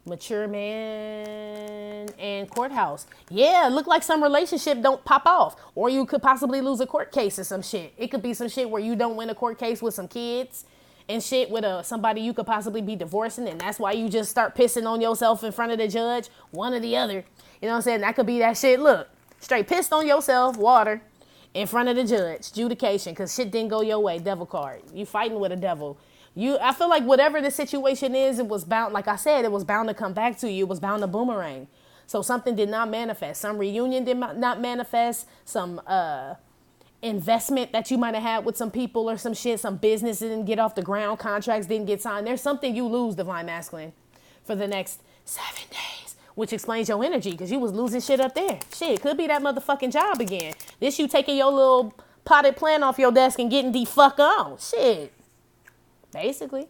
Mature man and courthouse. Yeah, look like some relationship don't pop off. Or you could possibly lose a court case or some shit. It could be some shit where you don't win a court case with some kids and shit with somebody you could possibly be divorcing, and that's why you just start pissing on yourself in front of the judge. One or the other. You know what I'm saying? That could be that shit. Look, straight pissed on yourself, water, in front of the judge. Adjudication, because shit didn't go your way. Devil card. You fighting with a devil. I feel like whatever the situation is, it was bound, like I said, it was bound to come back to you. It was bound to boomerang. So something did not manifest. Some reunion did not manifest. Some investment that you might have had with some people or some shit. Some business didn't get off the ground. Contracts didn't get signed. There's something you lose, divine masculine, for the next 7 days. Which explains your energy, because you was losing shit up there. Shit, could be that motherfucking job again. This you taking your little potted plant off your desk and getting the fuck on. Shit. Basically.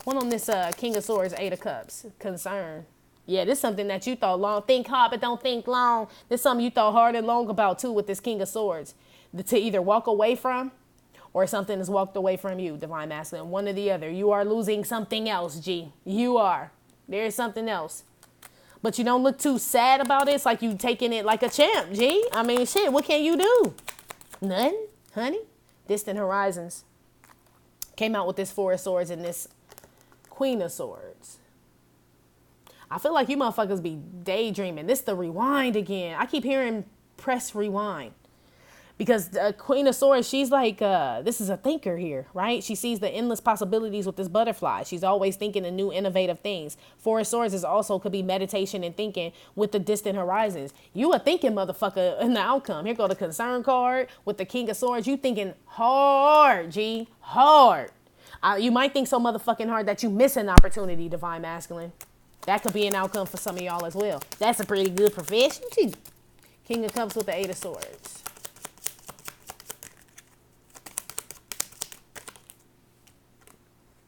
One on this King of Swords, 8 of Cups. Concern. Yeah, this is something that you thought long. Think hard, but don't think long. This is something you thought hard and long about, too, with this King of Swords. To either walk away from, or something has walked away from you, divine masculine. One or the other. You are losing something else, G. You are. There is something else. But you don't look too sad about it. It's like you taking it like a champ, G. I mean, shit, what can you do? Nothing, honey. Distant horizons. Came out with this 4 of Swords and this Queen of Swords. I feel like you motherfuckers be daydreaming. This the rewind again. I keep hearing press rewind. Because the Queen of Swords, she's like, this is a thinker here, right? She sees the endless possibilities with this butterfly. She's always thinking of new, innovative things. 4 of Swords is also could be meditation and thinking with the distant horizons. You a thinking motherfucker in the outcome. Here go the concern card with the King of Swords. You thinking hard, G, hard. You might think so motherfucking hard that you miss an opportunity, divine masculine. That could be an outcome for some of y'all as well. That's a pretty good profession too. King of Cups with the 8 of Swords.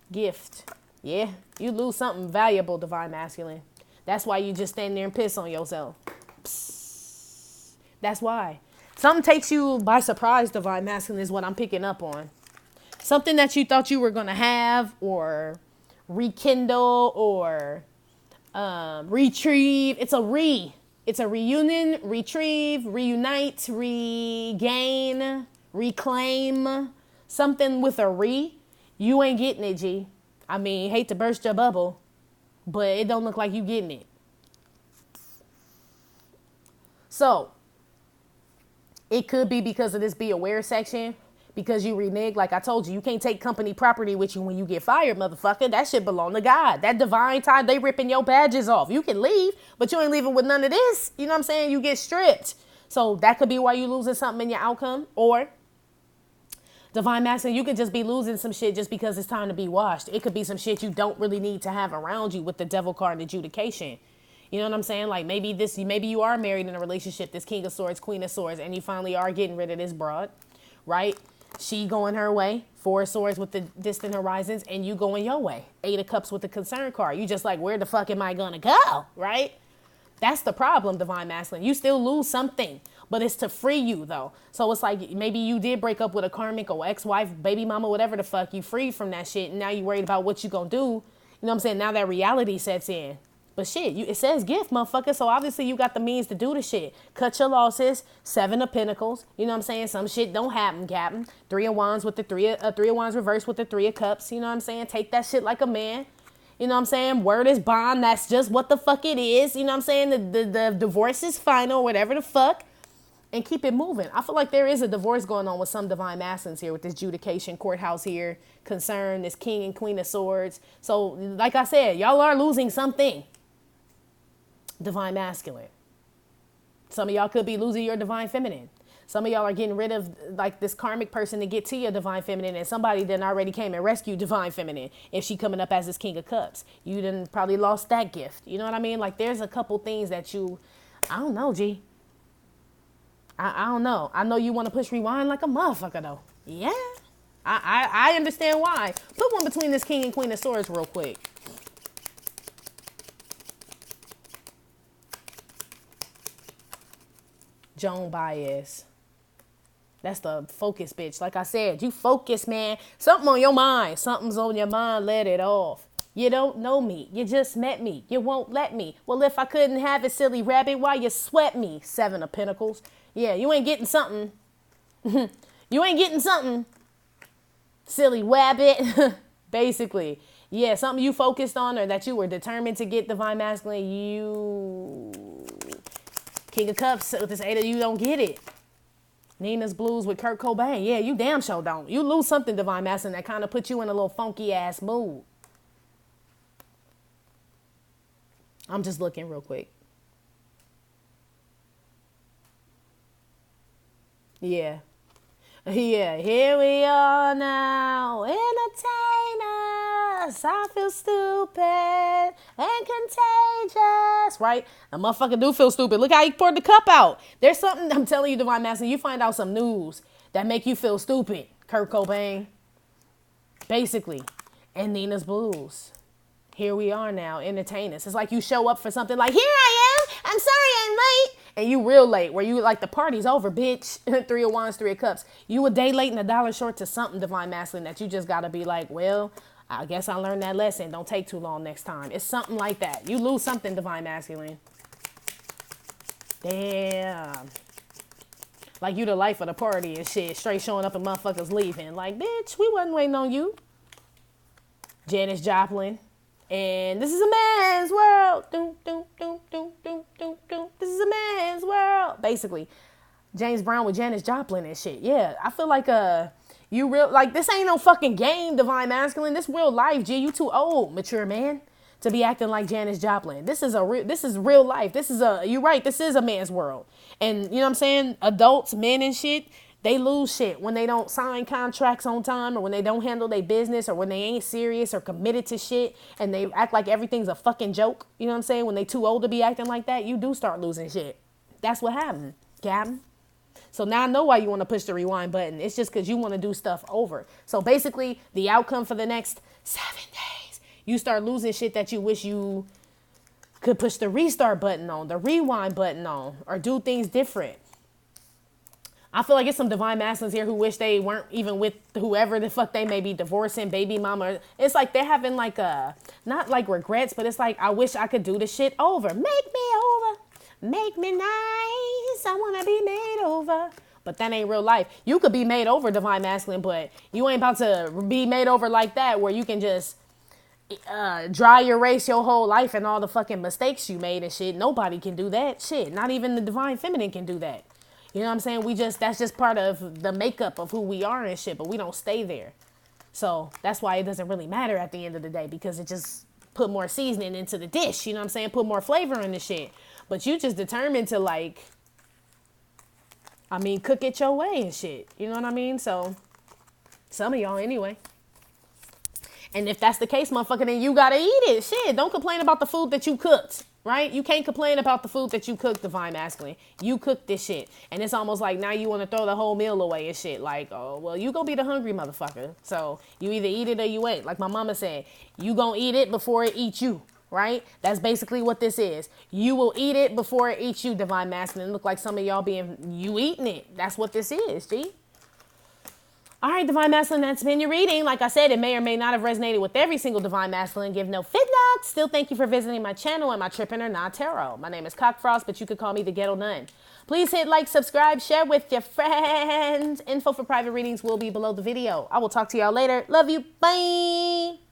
Gift. Yeah, you lose something valuable, divine masculine. That's why you just stand there and piss on yourself. Psst. That's why. Something takes you by surprise, divine masculine, is what I'm picking up on. Something that you thought you were going to have or rekindle or retrieve. It's a reunion, retrieve, reunite, regain, reclaim. Something with a re. You ain't getting it, G. I mean, hate to burst your bubble, but it don't look like you getting it. So, it could be because of this be aware section, because you renege. Like I told you, you can't take company property with you when you get fired, motherfucker. That shit belong to God. That divine time, they ripping your badges off. You can leave, but you ain't leaving with none of this. You know what I'm saying? You get stripped. So that could be why you losing something in your outcome. Or divine masculine, you could just be losing some shit just because it's time to be washed. It could be some shit you don't really need to have around you with the devil card and adjudication. You know what I'm saying? Like maybe you are married in a relationship, this King of Swords, Queen of Swords, and you finally are getting rid of this broad, right? She going her way, 4 of Swords with the distant horizons, and you going your way. 8 of Cups with the concern card. You just like, where the fuck am I gonna go, right? That's the problem, divine masculine. You still lose something, but it's to free you, though. So it's like maybe you did break up with a karmic or ex-wife, baby mama, whatever the fuck. You freed from that shit, and now you worried about what you gonna do. You know what I'm saying? Now that reality sets in. But shit, it says gift, motherfucker. So obviously you got the means to do the shit. Cut your losses. 7 of Pentacles. You know what I'm saying? Some shit don't happen, Captain. 3 of Wands with the 3 of Wands reversed with the 3 of Cups. You know what I'm saying? Take that shit like a man. You know what I'm saying? Word is bond. That's just what the fuck it is. You know what I'm saying? The divorce is final, whatever the fuck. And keep it moving. I feel like there is a divorce going on with some divine masculines here with this judication courthouse here, concern, this king and queen of swords. So like I said, y'all are losing something. Divine masculine. Some of y'all could be losing your divine feminine. Some of y'all are getting rid of like this karmic person to get to your divine feminine, and somebody then already came and rescued divine feminine. If she coming up as this king of cups, you done probably lost that gift. You know what I mean? Like there's a couple things that I don't know, G. I don't know. I know you want to push rewind like a motherfucker though. Yeah. I understand why. Put one between this king and queen of swords real quick. Joan Baez. That's the focus, bitch. Like I said, you focus, man. Something on your mind. Something's on your mind. Let it off. You don't know me. You just met me. You won't let me. Well, if I couldn't have it, silly rabbit, why you sweat me? 7 of Pentacles. Yeah, you ain't getting something. You ain't getting something. Silly rabbit. Basically. Yeah, something you focused on or that you were determined to get divine masculine. You... King of Cups with this 8 of you don't get it. Nina's Blues with Kurt Cobain. Yeah, you damn sure don't. You lose something divine masculine that kind of put you in a little funky ass mood. I'm just looking real quick. Yeah. Yeah, here we are now, entertain us. I feel stupid and contagious, right? A motherfucker do feel stupid. Look how he poured the cup out. There's something, I'm telling you, divine masculine, you find out some news that make you feel stupid. Kurt Cobain, basically, and Nina's Blues. Here we are now, entertain us. It's like you show up for something like, here I am, I'm sorry I'm late. And you real late, where you like, the party's over, bitch. 3 of Wands, 3 of Cups. You a day late and $1 short to something divine masculine that you just got to be like, well, I guess I learned that lesson. Don't take too long next time. It's something like that. You lose something divine masculine. Damn. Like you the life of the party and shit. Straight showing up and motherfuckers leaving. Like, bitch, we wasn't waiting on you. Janis Joplin. And this is a man's world. Doom, doom, doom, doom, doom, doom, doom. This is a man's world. Basically, James Brown with Janis Joplin and shit. Yeah, I feel like you real like this ain't no fucking game, divine masculine. This real life, G. You too old, mature man, to be acting like Janis Joplin. This is real life. You right. This is a man's world. And you know what I'm saying? Adults, men and shit. They lose shit when they don't sign contracts on time or when they don't handle their business or when they ain't serious or committed to shit and they act like everything's a fucking joke. You know what I'm saying? When they too old to be acting like that, you do start losing shit. That's what happened, Captain. So now I know why you want to push the rewind button. It's just because you want to do stuff over. So basically, the outcome for the next 7 days, you start losing shit that you wish you could push the restart button on, the rewind button on, or do things different. I feel like it's some divine masculines here who wish they weren't even with whoever the fuck they may be divorcing, baby mama. It's like they're having like not like regrets, but it's like, I wish I could do the shit over. Make me over. Make me nice. I want to be made over. But that ain't real life. You could be made over, divine masculine, but you ain't about to be made over like that where you can just dry erase your whole life and all the fucking mistakes you made and shit. Nobody can do that shit. Not even the divine feminine can do that. You know what I'm saying? That's just part of the makeup of who we are and shit, but we don't stay there. So that's why it doesn't really matter at the end of the day, because it just put more seasoning into the dish. You know what I'm saying? Put more flavor in the shit. But you just determined to cook it your way and shit. You know what I mean? So some of y'all anyway. And if that's the case, motherfucker, then you gotta eat it. Shit, don't complain about the food that you cooked. Right? You can't complain about the food that you cooked, divine masculine. You cooked this shit. And it's almost like now you want to throw the whole meal away and shit. Like, oh, well, you gonna be the hungry motherfucker. So you either eat it or you ain't. Like my mama said, you gonna eat it before it eats you. Right? That's basically what this is. You will eat it before it eats you, divine masculine. Look like some of y'all you eating it. That's what this is, G. All right, divine masculine, that's been your reading. Like I said, it may or may not have resonated with every single divine masculine. Give no feedback. Still, thank you for visiting my channel and my Trippin' or Not Tarot. My name is Cockfrost, but you could call me the Ghetto Nun. Please hit like, subscribe, share with your friends. Info for private readings will be below the video. I will talk to y'all later. Love you. Bye.